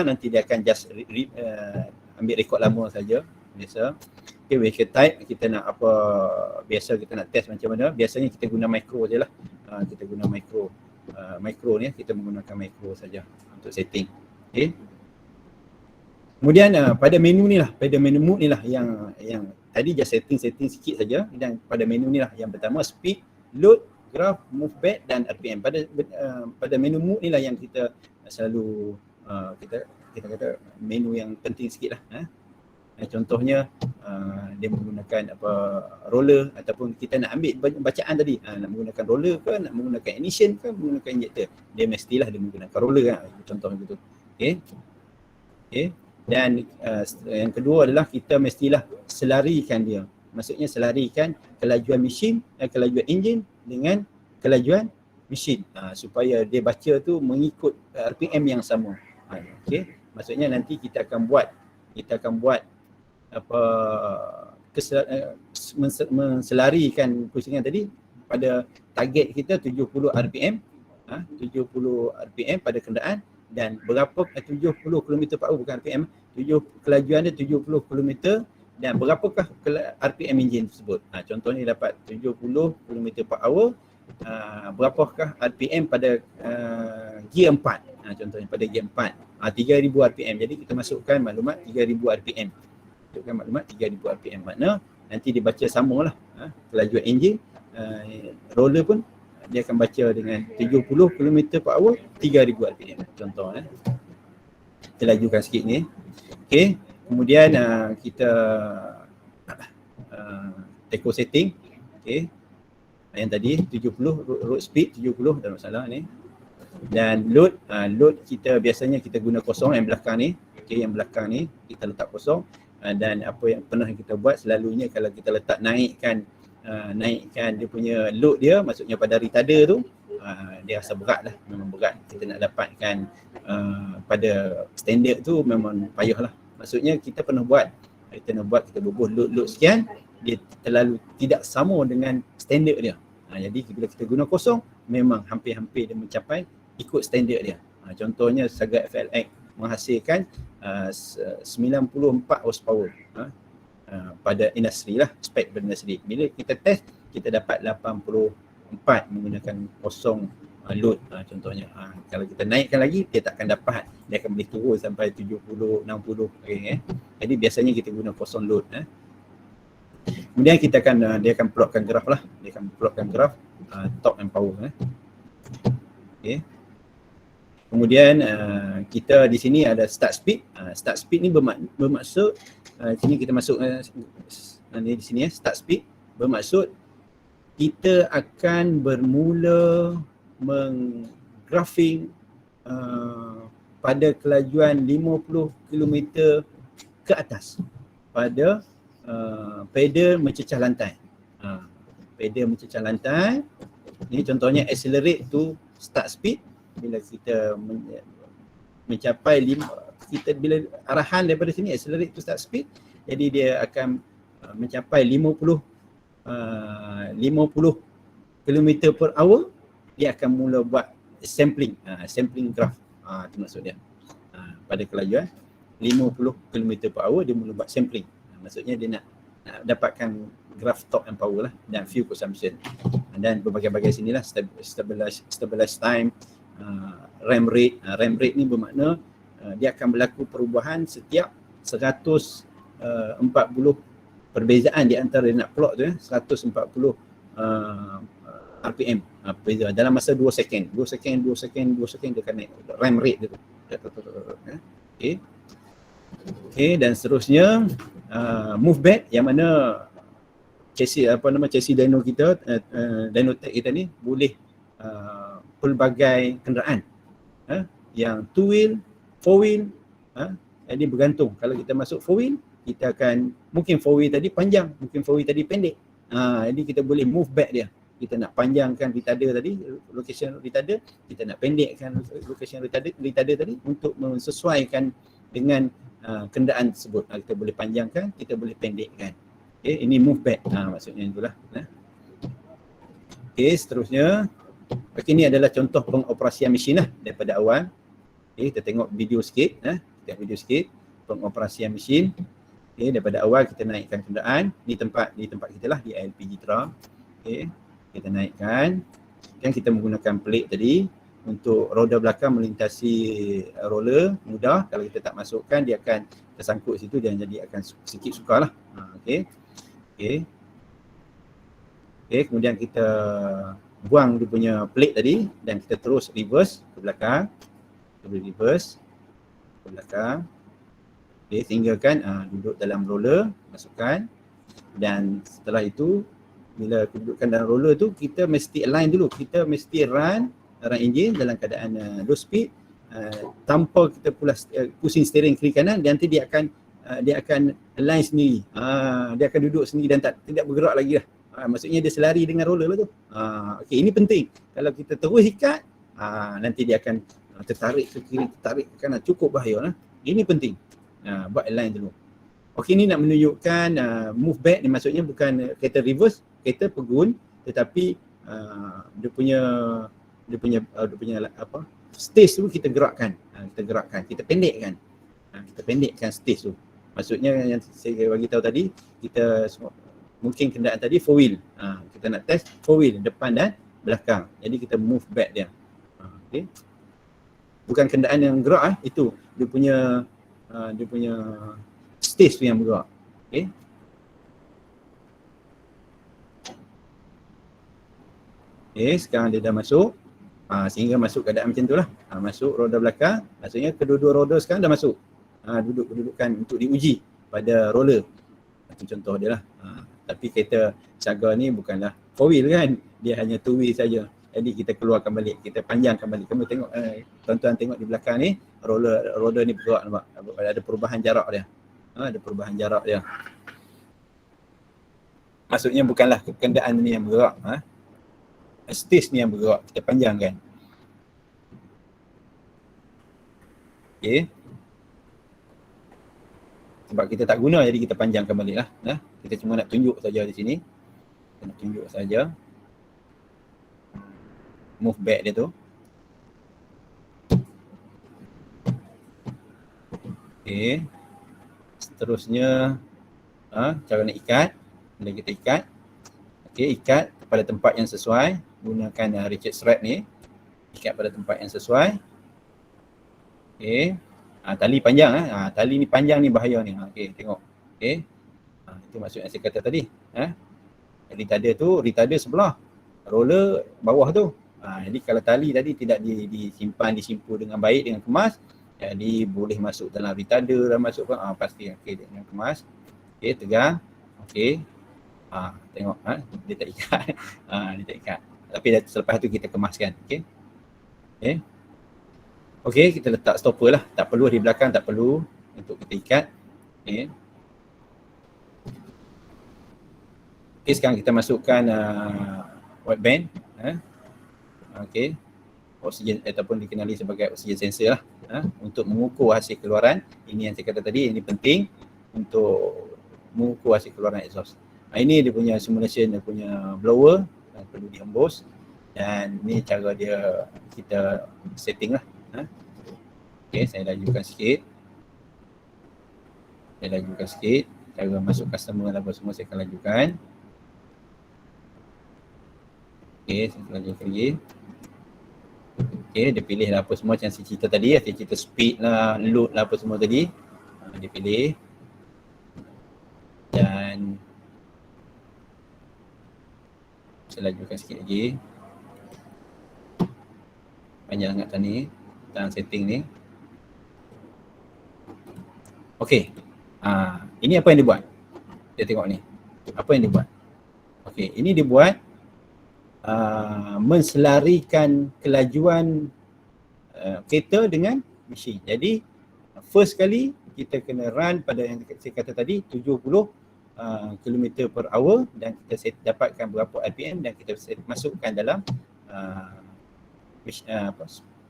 nanti dia akan just ambil rekod lama saja biasa. Okay, vehicle type kita nak apa, biasa kita nak test macam mana, biasanya kita guna micro je lah. Kita guna micro ni, kita menggunakan micro saja untuk setting. Okay. Kemudian pada menu ni lah yang tadi just setting sikit saja, dan pada menu ni lah yang pertama speed, load, graph, move back dan RPM. Pada menu mode ni lah yang kita selalu kita kata menu yang penting sikit lah. Contohnya dia menggunakan roller, ataupun kita nak ambil bacaan tadi, nak menggunakan roller ke, nak menggunakan ignition ke, menggunakan injector, dia mestilah dia menggunakan roller contoh begitu. Okay. Dan yang kedua adalah kita mestilah selarikan dia. Maksudnya selarikan kelajuan mesin, kelajuan enjin dengan kelajuan mesin, supaya dia baca tu mengikut RPM yang sama. Okey, maksudnya nanti kita akan buat menselarikan pusingan tadi pada target kita 70 RPM, 70 RPM pada kenderaan, dan berapa 70 km/h bukan RPM, kelajuan dia 70 km, dan berapakah RPM enjin tersebut. Contohnya dapat 70 km/h, berapakah RPM pada gear 4, contohnya pada gear 4, 3000 RPM. Jadi kita masukkan maklumat 3000 RPM. Makna nanti dibaca samalah, kelajuan enjin, roller pun dia akan baca dengan 70 km/h 3000 RPM contoh. Kita lajukan sikit ni. Okey, kemudian kita eco setting. Okey, yang tadi 70 road speed 70, tak masalah ni. Dan load kita biasanya kita guna kosong yang belakang ni. Okey, yang belakang ni kita letak kosong. Dan apa yang pernah kita buat selalunya, kalau kita letak naikkan dia punya load dia, maksudnya pada retarder tu, dia rasa berat lah, memang berat. Kita nak dapatkan pada standard tu memang payah lah. Maksudnya kita pernah buat, kita bubuh load sekian, dia terlalu tidak sama dengan standard dia. Jadi bila kita guna kosong, memang hampir-hampir dia mencapai ikut standard dia. Contohnya Saga FLX menghasilkan 94 horsepower pada industri lah, spek pada industri. Bila kita test, kita dapat 84 menggunakan kosong load contohnya. Kalau kita naikkan lagi, dia tak akan dapat, dia akan boleh turun sampai 70, 60. Okay, Jadi biasanya kita guna kosong load. Kemudian kita akan dia akan plotkan graf lah, torque and power. Okay. Kemudian kita di sini ada start speed. Start speed ni bermaksud sini kita masuk di sini start speed bermaksud kita akan bermula menggrafing pada kelajuan 50 km ke atas. pada pedal mencecah lantai. Pedal mencecah lantai. Ini contohnya accelerate to start speed. Bila kita mencapai bila arahan daripada sini accelerate to start speed, jadi dia akan mencapai 50 km per hour, dia akan mula buat sampling graph. Itu maksud dia. Pada kelajuan 50 km per hour dia mula buat sampling. Maksudnya dia nak dapatkan graph torque and power lah dan fuel consumption. Dan berbagai-bagai sinilah stabilize time, RAM rate. RAM rate ni bermakna dia akan berlaku perubahan setiap 140 perbezaan di antara dia nak plot tu 140 RPM beza dalam masa 2 second dia akan naik RAM rate dia tu. Okey, dan seterusnya move back, yang mana chassis dyno kita, Dynotech kita ni boleh pelbagai kenderaan, yang 2 wheel, 4 wheel, jadi bergantung. Kalau kita masuk 4 wheel, kita akan mungkin 4 wheel tadi panjang, mungkin 4 wheel tadi pendek. Jadi kita boleh move back dia. Kita nak panjangkan retarder tadi, location retarder, kita nak pendekkan location retarder tadi untuk menyesuaikan dengan kenderaan tersebut. Kita boleh panjangkan, kita boleh pendekkan. Okay, ini move back. Maksudnya itulah. Okay, seterusnya. Okay, ini adalah contoh pengoperasian mesin lah daripada awal. Okay, kita tengok video sikit. Pengoperasian mesin. Okay, daripada awal kita naikkan kenderaan. Ni tempat kita lah, di ILPG Tram. Okay, kita naikkan. Kan kita menggunakan plate tadi untuk roda belakang melintasi roller mudah. Kalau kita tak masukkan, dia akan tersangkut situ dan jadi akan sikit sukar lah. Okay, kemudian kita buang dia punya plate tadi dan kita terus reverse ke belakang. Kita boleh reverse ke belakang. Okay, tinggalkan duduk dalam roller, masukkan. Dan setelah itu, bila dudukkan dalam roller tu, kita mesti align dulu. Kita mesti run engine dalam keadaan low speed, tanpa kita pusing steering kiri kanan. Nanti dia akan align sendiri. Dia akan duduk sendiri dan tidak bergerak lagi lah. Maksudnya dia selari dengan roller lah tu. Okay, ini penting. Kalau kita terus ikat, nanti dia akan tertarik ke kiri, tertarik ke kanan. Cukup bahaya lah. Ini penting. Buat align dulu. Okey, ni nak menunjukkan move back ni, maksudnya bukan kereta reverse, kereta pegun, tetapi dia punya apa, stage tu kita gerakkan. Kita pendekkan stage tu. Maksudnya yang saya bagi tahu tadi, kita mungkin kenderaan tadi 4 wheel. Kita nak test 4 wheel, depan dan belakang. Jadi kita move back dia. Okey. Bukan kenderaan yang gerak, itu dia punya stage tu yang bergerak. Okey. Sekarang dia dah masuk. Sehingga masuk keadaan macam tu lah. Masuk roda belakang, maksudnya kedua-dua roda sekarang dah masuk. Kedudukan untuk diuji pada roller. Itu contoh dia lah. Tapi kereta Saga ni bukanlah 4 wheel kan. Dia hanya 2 wheel saja. Jadi kita keluarkan balik, kita panjangkan balik. Kamu tengok, tuan-tuan tengok di belakang ni, roda ni bergerak, nampak? Ada perubahan jarak dia. Ada perubahan jarak dia. Maksudnya bukanlah kenderaan ni yang bergerak. Stage ni yang bergerak, kita panjangkan. Okey. Sebab kita tak guna, jadi kita panjangkan balik lah. Kita cuma nak tunjuk saja di sini. Kita nak tunjuk saja. Move back dia tu. Okey. Seterusnya, cara nak ikat. Bila kita ikat. Okey, ikat pada tempat yang sesuai. Gunakan ratchet strap ni. Ikat pada tempat yang sesuai. Okey. Tali panjang. Tali ni panjang ni bahaya ni. Okey, tengok. Okey. Itu maksud yang saya kata tadi. Retarder sebelah. Roller bawah tu. Jadi kalau tali tadi tidak disimpu dengan baik, dengan kemas, jadi boleh masuk dalam retarder dan masuk pasti dengan kemas. Okey, tegang. Okey. Tengok dia tak ikat. Dia tak ikat. Tapi selepas tu kita kemaskan. Okey. Okey, kita letak stopper lah. Tak perlu di belakang, tak perlu untuk kita ikat. Okey. Okay, sekarang kita masukkan wideband. Okay, oksigen ataupun dikenali sebagai oksigen sensor lah, untuk mengukur hasil keluaran. Ini yang saya kata tadi, ini penting untuk mengukur hasil keluaran exhaust. Ini dia punya simulation, dia punya blower yang perlu dihembus, dan ni cara dia kita setting lah. Okay, saya lajukan sikit. Cara masuk customer apa semua saya akan lajukan. Okay, saya lajukan lagi. Okay, dia pilih lah apa semua macam saya cerita tadi, saya cerita speed lah, load lah apa semua tadi. Dia pilih. Dan saya lajukan sikit lagi. Panjang sangat tadi dalam setting ni. Okey. Ini apa yang dia buat? Kita tengok ni. Apa yang dia buat? Okey, ini dia buat menselarikan kelajuan kereta dengan mesin. Jadi first kali kita kena run pada yang saya kata tadi 70 km per hour, dan kita dapatkan berapa RPM dan kita masukkan dalam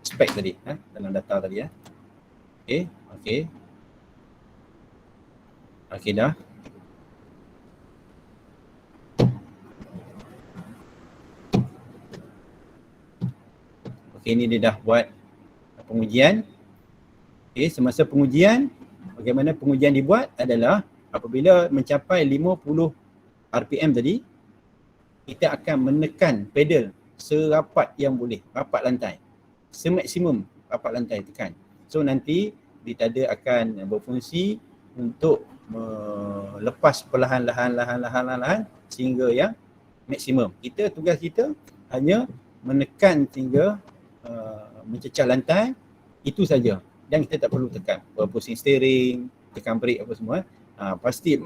spek tadi, dalam data tadi ya. Okey dah. Okey, ini dia dah buat pengujian. Okey, semasa pengujian, bagaimana pengujian dibuat adalah apabila mencapai 50 RPM tadi, kita akan menekan pedal serapat yang boleh, rapat lantai. Semaksimum rapat lantai tekan. So nanti retarder akan berfungsi untuk melepas perlahan-lahan sehingga yang maksimum. Tugas kita hanya menekan sehingga mencecah lantai, itu saja. Dan kita tak perlu tekan pusing steering, tekan brake apa semua. Pasti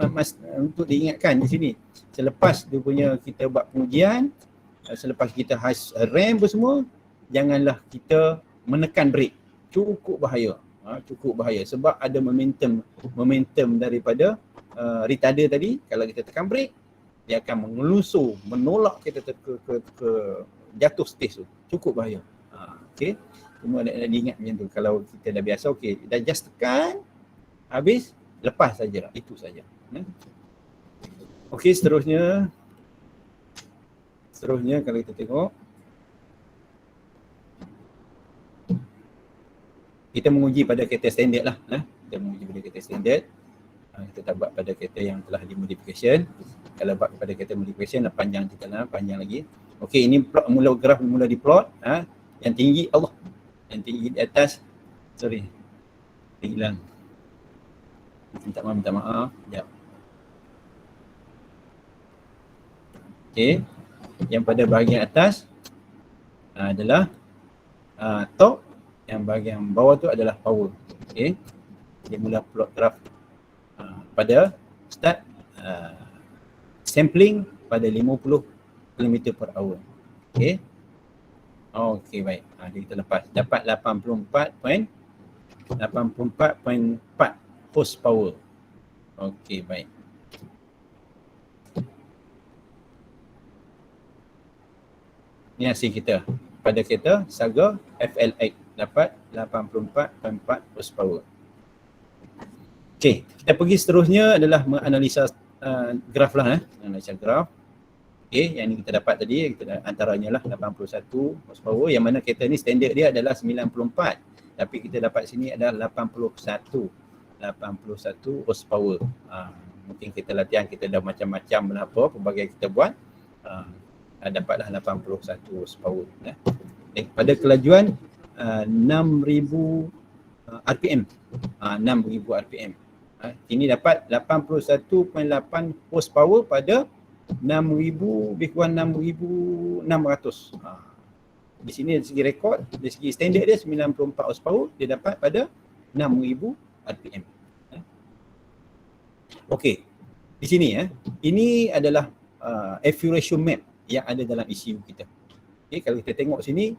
untuk diingatkan di sini, selepas dia punya kita buat pengujian, selepas kita rem apa semua, janganlah kita menekan brake. Cukup bahaya sebab ada momentum daripada retarder tadi. Kalau kita tekan brake, dia akan menolak kita ke jatuh stage tu. Cukup bahaya. Okey, semua nak diingat macam tu. Kalau kita dah biasa, okey, dah just tekan, habis, lepas saja, itu saja. Okey, seterusnya kalau kita tengok, kita menguji pada kereta standard lah. Kita menguji pada kereta standard. Kita tak buat pada kereta yang telah dimodification. Kalau buat pada kereta modification, panjang lagi. Okey, ini graf mula diplot. Yang tinggi, yang tinggi di atas, sorry, hilang. Minta maaf. Sekejap. Okey, yang pada bahagian atas adalah torque, yang bahagian bawah tu adalah power. Okey, dia mula plot graf pada start sampling pada 50 km per hour. Okey. Okey, baik. Kita lepas dapat 84.4 horsepower. Okey, baik. Ini hasil kita pada kereta Saga FLX, dapat 84.4 horsepower. Okey, kita pergi seterusnya adalah menganalisa graf lah. Analisa graf. Okey, yang ni kita dapat tadi, kita antaranya lah 81 horsepower, yang mana kereta ni standard dia adalah 94. Tapi kita dapat sini adalah 81 horsepower. Mungkin kita latihan, kita dah macam-macam apa pelbagai kita buat, dapatlah 81 horsepower. Pada kelajuan 6000 RPM. 6000 RPM. Ini dapat 81.8 horsepower pada 6,000 lebih kurang 6,600. Di sini dari segi rekod, dari segi standard dia 94 horsepower, dia dapat pada 6,000 RPM. Okey, di sini ini adalah fuel ratio map yang ada dalam ECU kita. Okey, kalau kita tengok sini,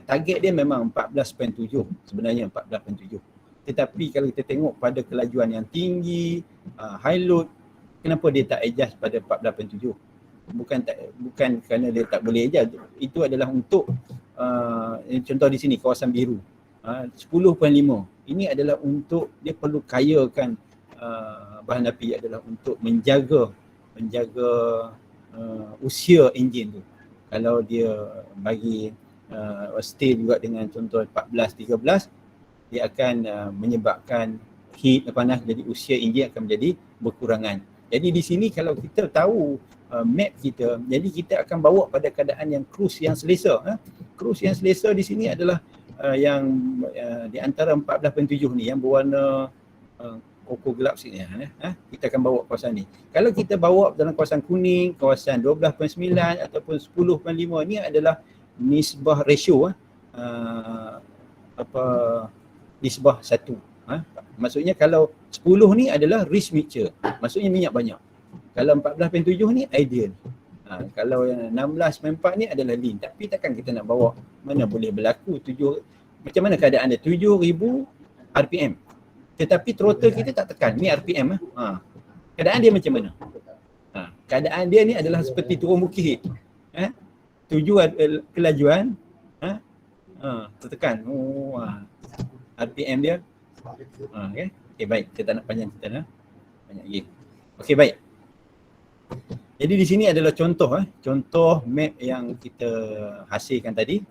target dia memang 14.7, sebenarnya 14.7. Tetapi kalau kita tengok pada kelajuan yang tinggi, high load, kenapa dia tak adjust pada 14.7? bukan kerana dia tak boleh je. Itu adalah untuk contoh di sini kawasan biru 10.5. Ini adalah untuk dia perlu kayakan bahan api adalah untuk menjaga usia enjin tu. Kalau dia bagi stay juga dengan contoh 14-13, dia akan menyebabkan heat panas, jadi usia enjin akan menjadi berkurangan. Jadi di sini kalau kita tahu map kita, jadi kita akan bawa pada keadaan yang cruise yang selesa. Cruise yang selesa di sini adalah yang di antara 14.7 ni yang berwarna koko gelap sini. Kita akan bawa kawasan ni. Kalau kita bawa dalam kawasan kuning, kawasan 12.9 ataupun 10.5, ni adalah nisbah ratio nisbah 1. Maksudnya kalau 10 ni adalah rich mixture, maksudnya minyak banyak. Kalau 14.7 ni ideal. Kalau yang 16.4 ni adalah lean. Tapi takkan kita nak bawa, mana boleh berlaku macam mana keadaan dia 7,000 RPM. Tetapi throttle kita tak tekan. Ni RPM. Keadaan dia macam mana? Keadaan dia ni adalah seperti turun bukit. Tujuan kelajuan tertekan. RPM dia. Okay, baik. Kita tak nak panjang cerita banyak lagi. Okey, baik. Jadi di sini adalah contoh map yang kita hasilkan tadi,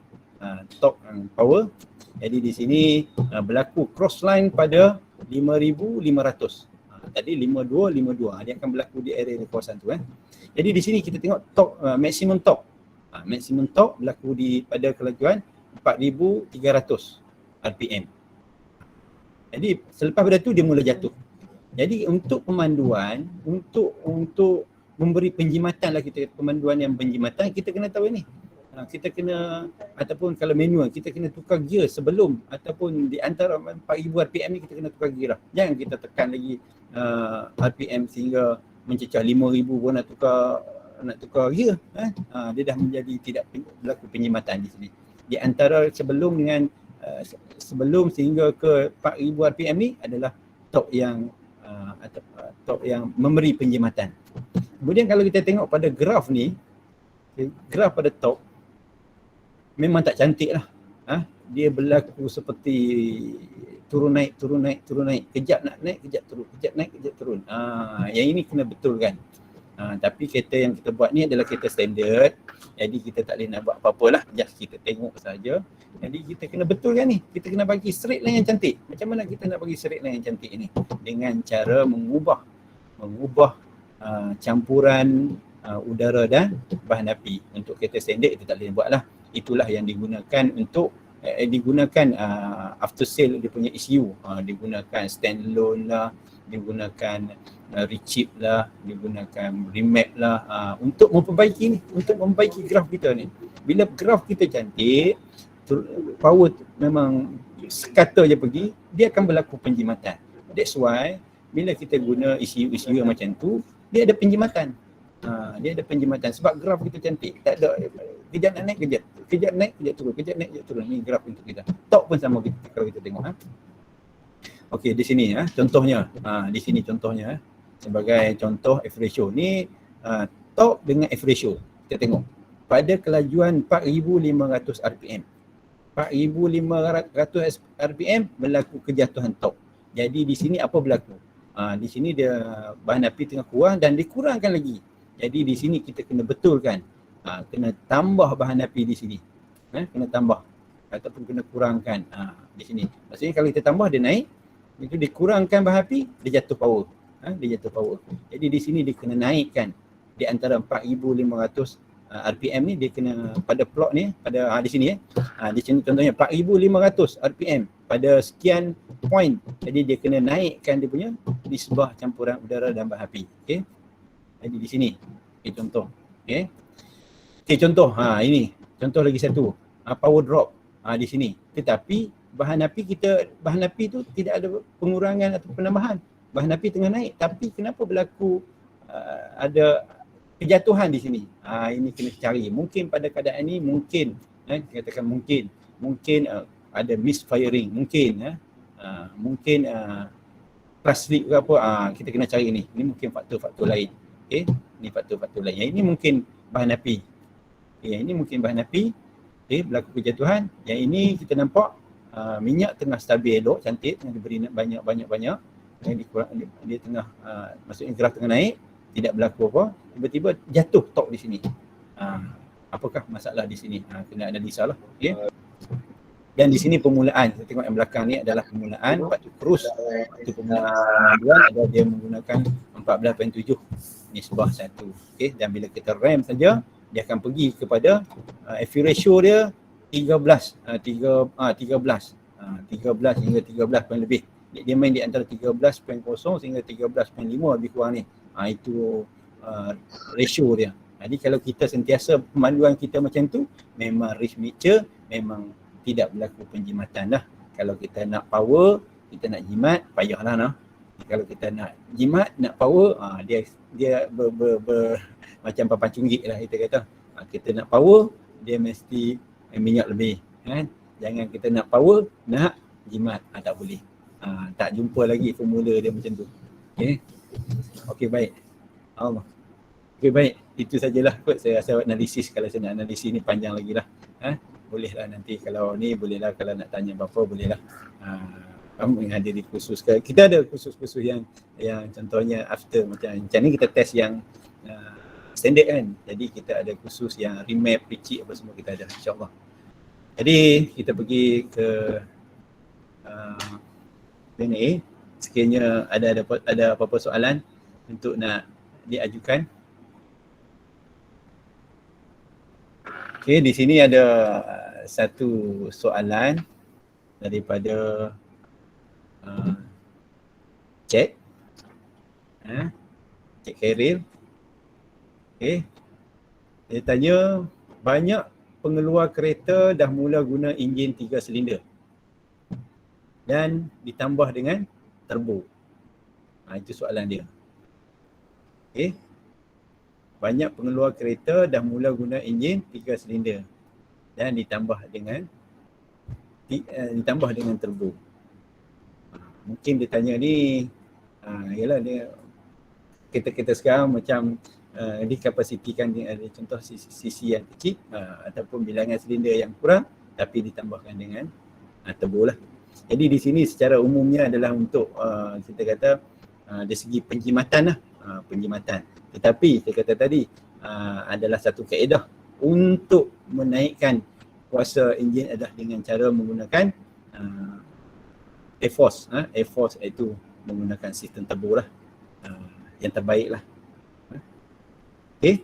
torque and power. Jadi di sini berlaku cross line pada 5,500. Tadi 5252. Dia akan berlaku di area di kawasan tu. Jadi di sini kita tengok torque, maximum torque. Maximum torque berlaku pada kelajuan 4,300 RPM. Jadi selepas pada tu dia mula jatuh. Jadi untuk pemanduan, untuk memberi penjimatan lah, kita pemanduan yang penjimatan, kita kena tahu ni. Kita kena, ataupun kalau manual, kita kena tukar gear sebelum, ataupun di antara 4,000 RPM ni kita kena tukar gear lah. Jangan kita tekan lagi RPM sehingga mencecah 5,000 pun nak tukar gear. Dia dah menjadi tidak berlaku penjimatan di sini. Di antara sebelum dengan sebelum sehingga ke 4,000 RPM ni adalah torque yang memberi penjimatan. Kemudian kalau kita tengok pada graf ni, graf pada torque memang tak cantik lah. Dia berlaku seperti turun naik. Kejap nak naik, kejap turun. Kejap naik, kejap turun. Yang ini kena betulkan. Tapi kereta yang kita buat ni adalah kereta standard. Jadi kita tak boleh nak buat apa-apa lah. Just kita tengok saja. Jadi kita kena betulkan ni. Kita kena bagi straight line yang cantik. Macam mana kita nak bagi straight line yang cantik ni? Dengan cara mengubah campuran udara dan bahan api. Untuk kereta standard kita tak boleh buat lah. Itulah yang digunakan untuk after sale dia punya ECU. Digunakan standalone lah, digunakan rechip lah, digunakan remap lah, untuk memperbaiki graf kita ni. Bila graf kita cantik, power memang sekata je pergi, dia akan berlaku penjimatan. That's why bila kita guna ECU yang macam tu, dia ada penjimatan. Dia ada penjimatan sebab graf kita cantik. Tak ada kejap nak naik, kejap naik, kejap turun, kejap naik, kejap turun. Ni graf untuk kita. Torque pun sama kalau kita tengok. Okey, di sini contohnya. Di sini contohnya sebagai contoh F ratio. Ni torque dengan F ratio. Kita tengok. Pada kelajuan 4,500 RPM. 4,500 RPM berlaku kejatuhan torque. Jadi di sini apa berlaku? Di sini dia bahan api tengah kurang dan dikurangkan lagi. Jadi di sini kita kena betulkan. Kena tambah bahan api di sini. Kena tambah ataupun kena kurangkan di sini. Maksudnya kalau kita tambah dia naik, itu dikurangkan bahan api, dia jatuh power. Dia jatuh power. Jadi di sini dia kena naikkan di antara 4,500 RPM ni, dia kena pada plot ni, pada di sini di sini contohnya 4,500 RPM pada sekian point. Jadi dia kena naikkan dia punya nisbah campuran udara dan bahan api. Okey. Jadi di sini contoh. Okey. Contoh ini contoh lagi satu. Power drop di sini. Tetapi bahan api tu tidak ada pengurangan atau penambahan. Bahan api tengah naik, tapi kenapa berlaku ada kejatuhan di sini? Ini kena cari. Mungkin pada keadaan ini mungkin katakan mungkin ada misfiring, mungkin crash slip ke apa, kita kena cari ini. Ini mungkin faktor-faktor lain. Okey. Ni faktor-faktor lain. Yang ini mungkin bahan api. Okay, yang ini mungkin bahan api. Okay, berlaku kejatuhan. Yang ini kita nampak minyak tengah stabil elok, cantik, tengah diberi banyak-banyak. Dia tengah, maksudnya graf tengah naik, tidak berlaku apa. Tiba-tiba jatuh top di sini. Apakah masalah di sini? Kena analisa lah. Okay. Dan di sini permulaan, kita tengok yang belakang ni adalah permulaan, waktu cruise, waktu permulaan adalah dia menggunakan 14.7 nisbah 1. Okay. Dan bila kita rem saja, dia akan pergi kepada FE ratio dia 13 hingga 13 poin lebih. Dia main di antara 13.0 sehingga 13.5 lebih kurang ni. Itu ratio dia. Jadi kalau kita sentiasa pemanduan kita macam tu, memang risk mixture, memang tidak berlaku penjimatan lah. Kalau kita nak power, kita nak jimat, payahlah nah. Kalau kita nak jimat, nak power, dia macam papan cunggik lah kita kata. Kita nak power, dia mesti minyak lebih, kan? Jangan kita nak power, nak jimat, tak boleh. Tak jumpa lagi formula dia macam tu. Okey, baik. Allah. Okey, baik. Itu sajalah kot saya rasa analisis. Kalau saya nak analisis ni panjang lagi lah. Bolehlah nanti kalau ni bolehlah, kalau nak tanya apa-apa bolehlah. Menghadiri kursus ke. Kita ada kursus-kursus yang contohnya after macam ni kita test yang standard kan. Jadi kita ada kursus yang remap, picit apa semua kita ada, insyaAllah. Jadi kita pergi ke Q&A. Sekiranya ada apa-apa soalan untuk nak diajukan. Okey, di sini ada satu soalan daripada Cik Khairil. Okey. Dia tanya, banyak pengeluar kereta dah mula guna enjin 3 silinder dan ditambah dengan turbo. Itu soalan dia. Okey. Banyak pengeluar kereta dah mula guna enjin 3 silinder dan ditambah dengan turbo. Mungkin dia tanya ni, yalah dia kereta-kereta sekarang macam dikapasitikan ada contoh sisi yang kecil ataupun bilangan silinder yang kurang tapi ditambahkan dengan turbo lah. Jadi di sini secara umumnya adalah untuk kita kata dari segi penjimatan lah, penjimatan. Tetapi saya kata tadi adalah satu kaedah untuk menaikkan kuasa enjin adalah dengan cara menggunakan A-Force. A-Force itu menggunakan sistem turbo lah, yang terbaik lah. Okay.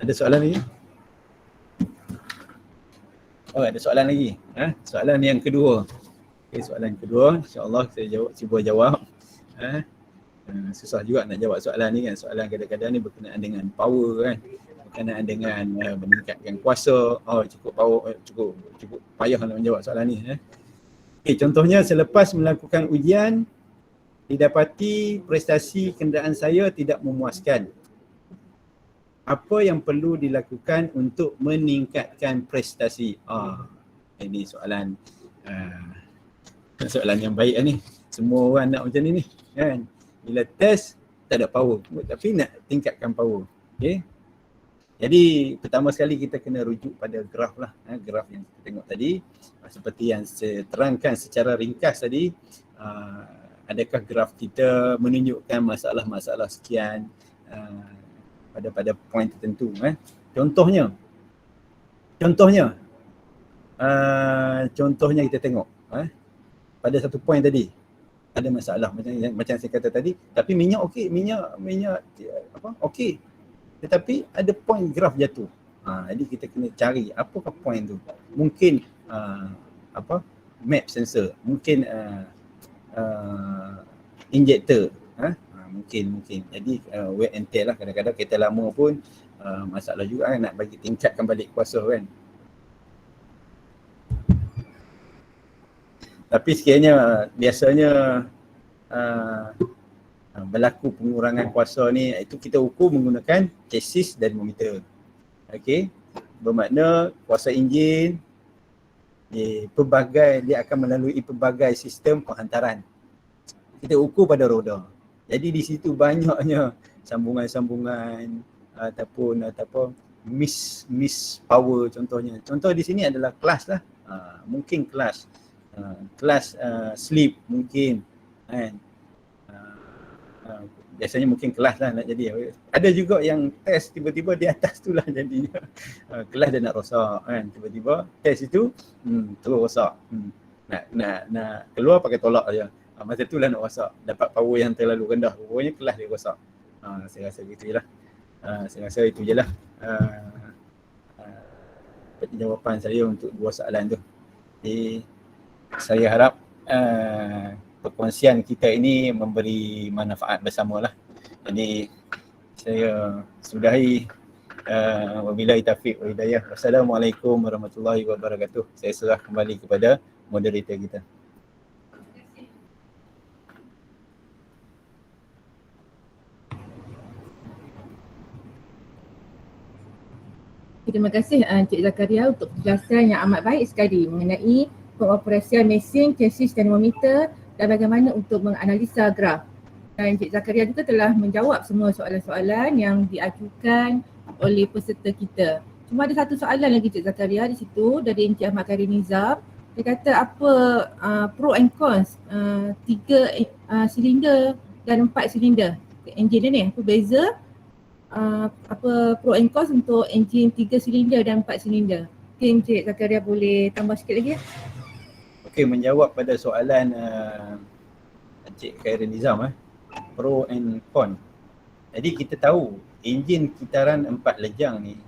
Ada soalan lagi? Oh, ada soalan lagi. Soalan yang kedua. Okay, soalan kedua, insya-Allah saya cuba jawab. Susah juga nak jawab soalan ni kan. Soalan kadang-kadang ni berkenaan dengan power kan. Berkenaan dengan meningkatkan kuasa. Cukup power, cukup payah nak menjawab soalan ni. Okay, contohnya selepas melakukan ujian, didapati prestasi kenderaan saya tidak memuaskan. Apa yang perlu dilakukan untuk meningkatkan prestasi? Ini soalan yang baik ni. Semua orang nak macam ni kan. Bila test tak ada power, tapi nak tingkatkan power. Okay. Jadi pertama sekali kita kena rujuk pada graf lah. Graf yang kita tengok tadi. Seperti yang saya terangkan secara ringkas tadi, adakah graf kita menunjukkan masalah-masalah sekian pada poin tertentu. Contohnya kita tengok pada satu poin tadi ada masalah macam saya kata tadi, tapi minyak okey, minyak okey, tetapi ada poin graf jatuh. Jadi kita kena cari apakah poin tu. Mungkin map sensor, mungkin injektor, mungkin. Jadi wear and tear lah, kadang-kadang kereta lama pun masalah juga kan, nak bagi tingkatkan balik kuasa kan. Tapi sekiranya biasanya berlaku pengurangan kuasa ni, itu kita ukur menggunakan chassis dan motor. Okey, bermakna kuasa enjin Dia akan melalui pelbagai sistem penghantaran. Kita ukur pada roda. Jadi di situ banyaknya sambungan-sambungan ataupun miss power contohnya. Contoh di sini adalah kelas lah. Mungkin kelas sleep mungkin kan. Biasanya mungkin kelas lah nak jadi. Ada juga yang test tiba-tiba di atas tu lah jadinya. Kelas dia nak rosak kan. Tiba-tiba test itu terus rosak. Nak keluar pakai tolak aja. Masa tu lah nak rosak. Dapat power yang terlalu rendah. Rupanya kelas dia rosak. Saya rasa gitu je lah. Saya rasa itu je lah jawapan saya untuk dua soalan tu. Jadi saya harap perkongsian kita ini memberi manfaat bersamalah. Jadi saya sudahi, wabillahi taufiq wal hidayah. Wassalamualaikum warahmatullahi wabarakatuh. Saya serah kembali kepada moderator kita. Terima kasih Encik Zakaria untuk penjelasan yang amat baik sekali mengenai pengoperasian mesin, chassis, termometer dan bagaimana untuk menganalisa graf. Dan Encik Zakaria juga telah menjawab semua soalan-soalan yang diajukan oleh peserta kita. Cuma ada satu soalan lagi Encik Zakaria di situ dari Encik Ahmad Karim Nizam. Dia kata apa pro and cons 3 silinder dan 4 silinder enjin ni, apa beza? Apa pro and cons untuk enjin 3 silinder dan 4 silinder. Mungkin Encik Zakaria boleh tambah sikit lagi ya? Okey, menjawab pada soalan Encik Khairul Nizam pro and con. Jadi kita tahu enjin kitaran 4 lejang ni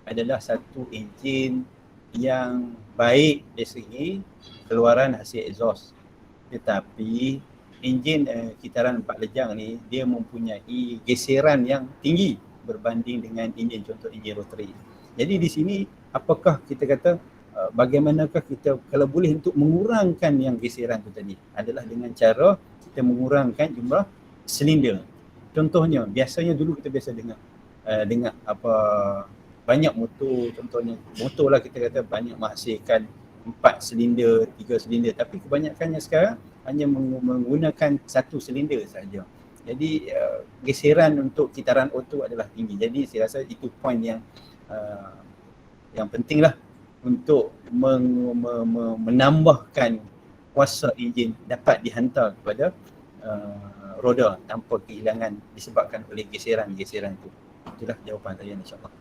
adalah satu enjin yang baik dari segi keluaran hasil exhaust. Tetapi enjin kitaran 4 lejang ni dia mempunyai geseran yang tinggi berbanding dengan enjin contoh enjin rotary. Jadi di sini apakah kita kata bagaimanakah kita kalau boleh untuk mengurangkan yang geseran tu tadi adalah dengan cara kita mengurangkan jumlah silinder. Contohnya biasanya dulu kita biasa dengar apa banyak motor, contohnya motor lah kita kata banyak menghasilkan 4 silinder, 3 silinder, tapi kebanyakannya sekarang hanya menggunakan 1 silinder saja. Jadi geseran untuk kitaran auto adalah tinggi. Jadi saya rasa itu poin yang pentinglah untuk menambahkan kuasa enjin dapat dihantar kepada roda tanpa kehilangan disebabkan oleh geseran itu. Itulah jawapan saya insya-Allah.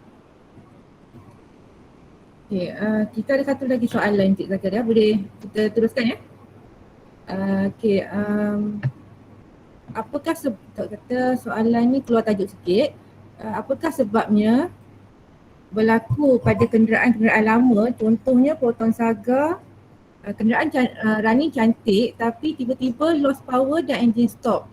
Okay, kita ada satu lagi soalan Encik Zakaria, boleh kita teruskan ya? Apakah kata soalan ni keluar tajuk sikit, apakah sebabnya berlaku pada kenderaan-kenderaan lama, contohnya Proton Saga, kenderaan running cantik tapi tiba-tiba lost power dan engine stop.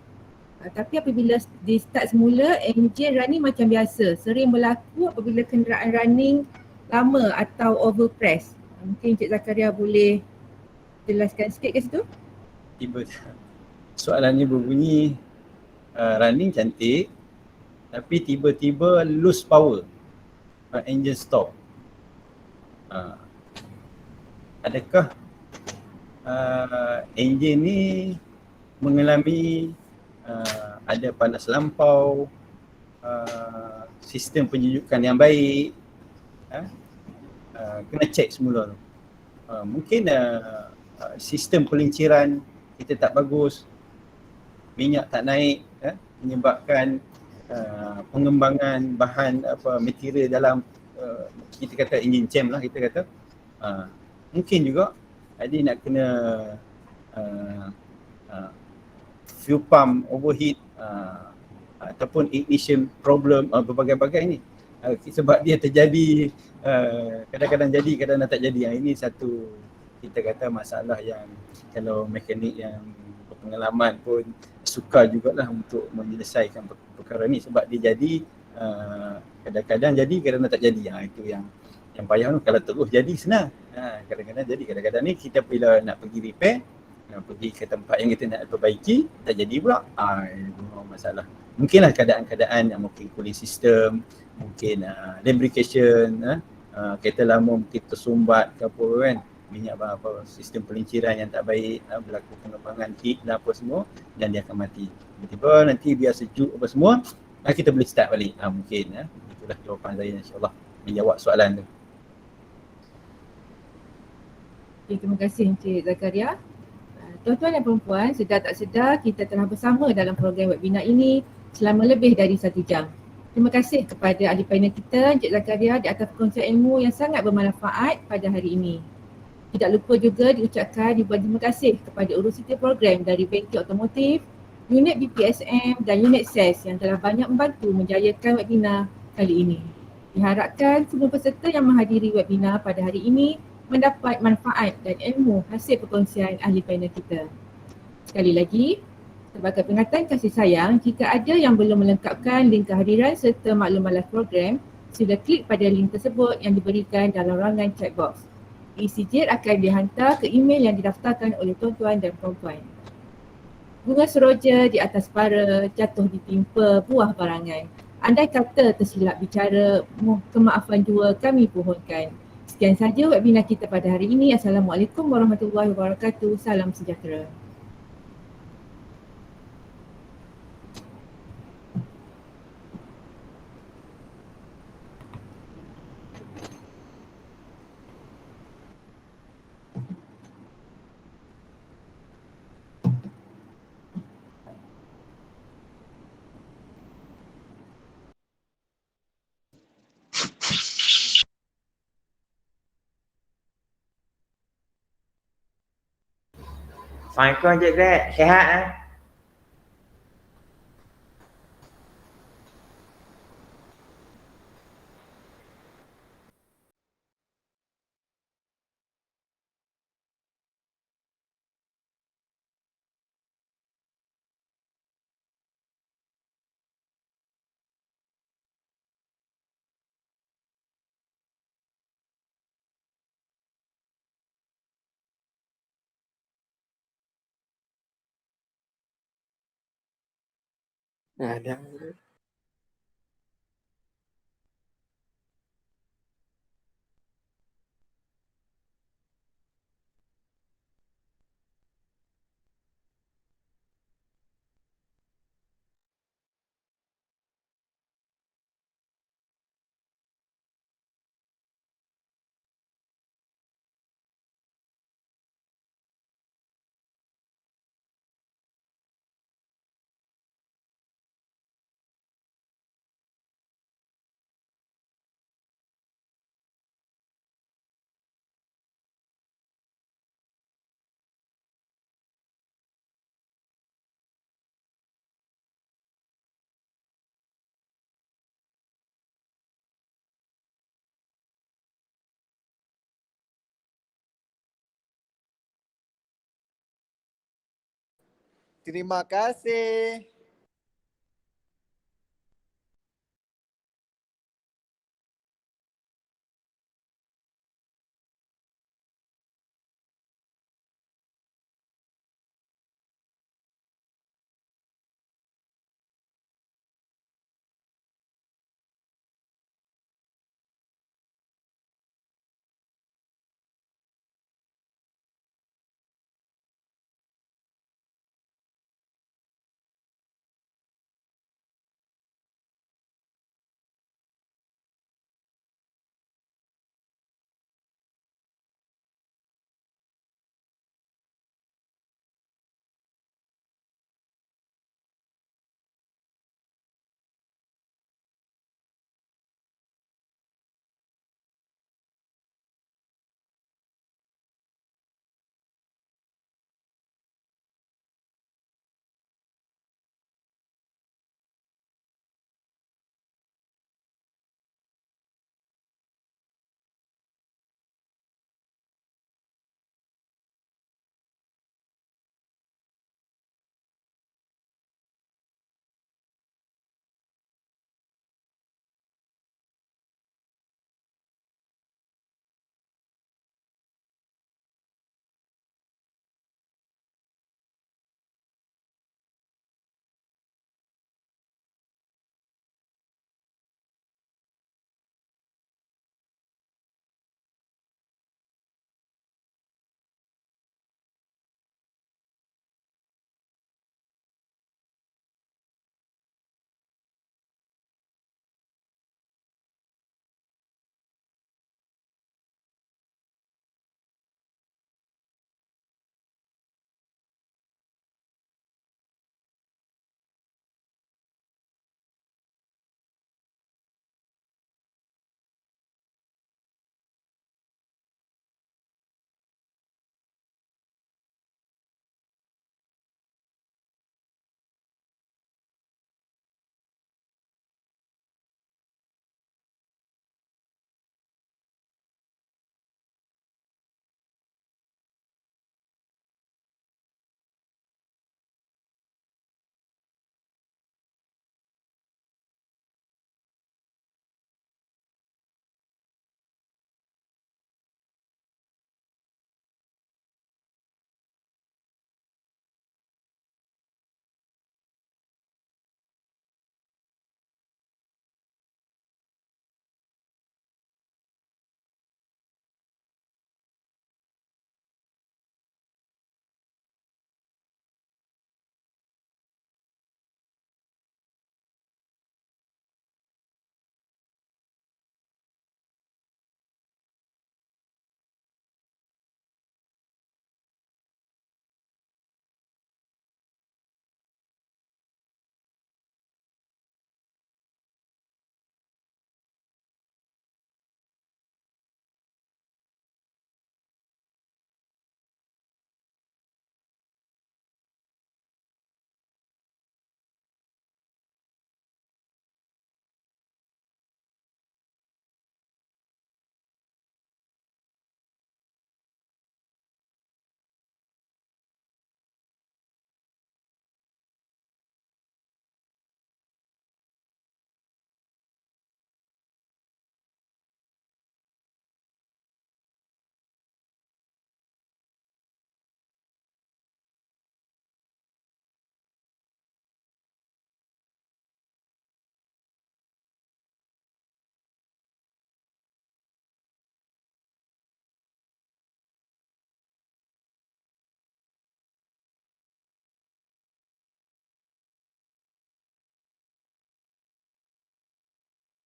Tapi apabila di start semula, engine running macam biasa. Sering berlaku apabila kenderaan running lama atau overpress. Mungkin Encik Zakaria boleh jelaskan sikit ke situ? Soalannya berbunyi running cantik tapi tiba-tiba lose power, engine stop. Adakah enjin ni mengalami ada panas lampau, sistem penyejukan yang baik, kena cek semula tu. Mungkin sistem pelinciran kita tak bagus, minyak tak naik, menyebabkan pengembangan bahan material dalam kita kata engine jam lah kita kata. Mungkin juga ada nak kena fuel pump overheat ataupun ignition problem, berbagai-bagai ni. Sebab dia terjadi kadang-kadang jadi, kadang-kadang tak jadi. Ini satu kita kata masalah yang kalau mekanik yang berpengalaman pun sukar jugalah untuk menyelesaikan perkara ni sebab dia jadi kadang-kadang jadi, kadang-kadang tak jadi. Itu yang payah tu. Kalau terus jadi senang. Kadang-kadang jadi, kadang-kadang ni kita bila nak pergi repair, pergi ke tempat yang kita nak perbaiki, tak jadi pula. Itu masalah. Mungkinlah keadaan-keadaan yang mungkin cooling system, mungkin lubrication, kereta lama mungkin tersumbat ke apa kan. minyak apa sistem pelinciran yang tak baik, berlaku pengembangan heat dan apa semua, dan dia akan mati. Tiba-tiba nanti biar sejuk apa semua, kita boleh start balik. Mungkin itulah jawapan saya, insyaAllah menjawab soalan tu. Okay, terima kasih Encik Zakaria. Tuan-tuan dan perempuan, sedar tak sedar kita telah bersama dalam program webinar ini selama lebih dari 1 jam. Terima kasih kepada ahli panel kita, Encik Zakaria, di atas perkongsian ilmu yang sangat bermanfaat pada hari ini. Tidak lupa juga diucapkan ribuan terima kasih kepada urusan program dari Bengkel Otomotif, unit BPSM dan unit SES yang telah banyak membantu menjayakan webinar kali ini. Diharapkan semua peserta yang menghadiri webinar pada hari ini mendapat manfaat dan ilmu hasil perkongsian ahli panel kita. Sekali lagi, sebagai pengatan kasih sayang, jika ada yang belum melengkapkan link kehadiran serta maklumat live program, sila klik pada link tersebut yang diberikan dalam ruangan chat box. ECJ akan dihantar ke email yang didaftarkan oleh tuan-tuan dan puan-puan. Bunga seroja di atas para jatuh ditimpa buah barangan. Andai kata tersilap bicara, kemaafan jua kami pohonkan. Sekian sahaja webinar kita pada hari ini. Assalamualaikum warahmatullahi wabarakatuh. Salam sejahtera. Assalamualaikum Encik Greg, sihat Ada. Terima kasih.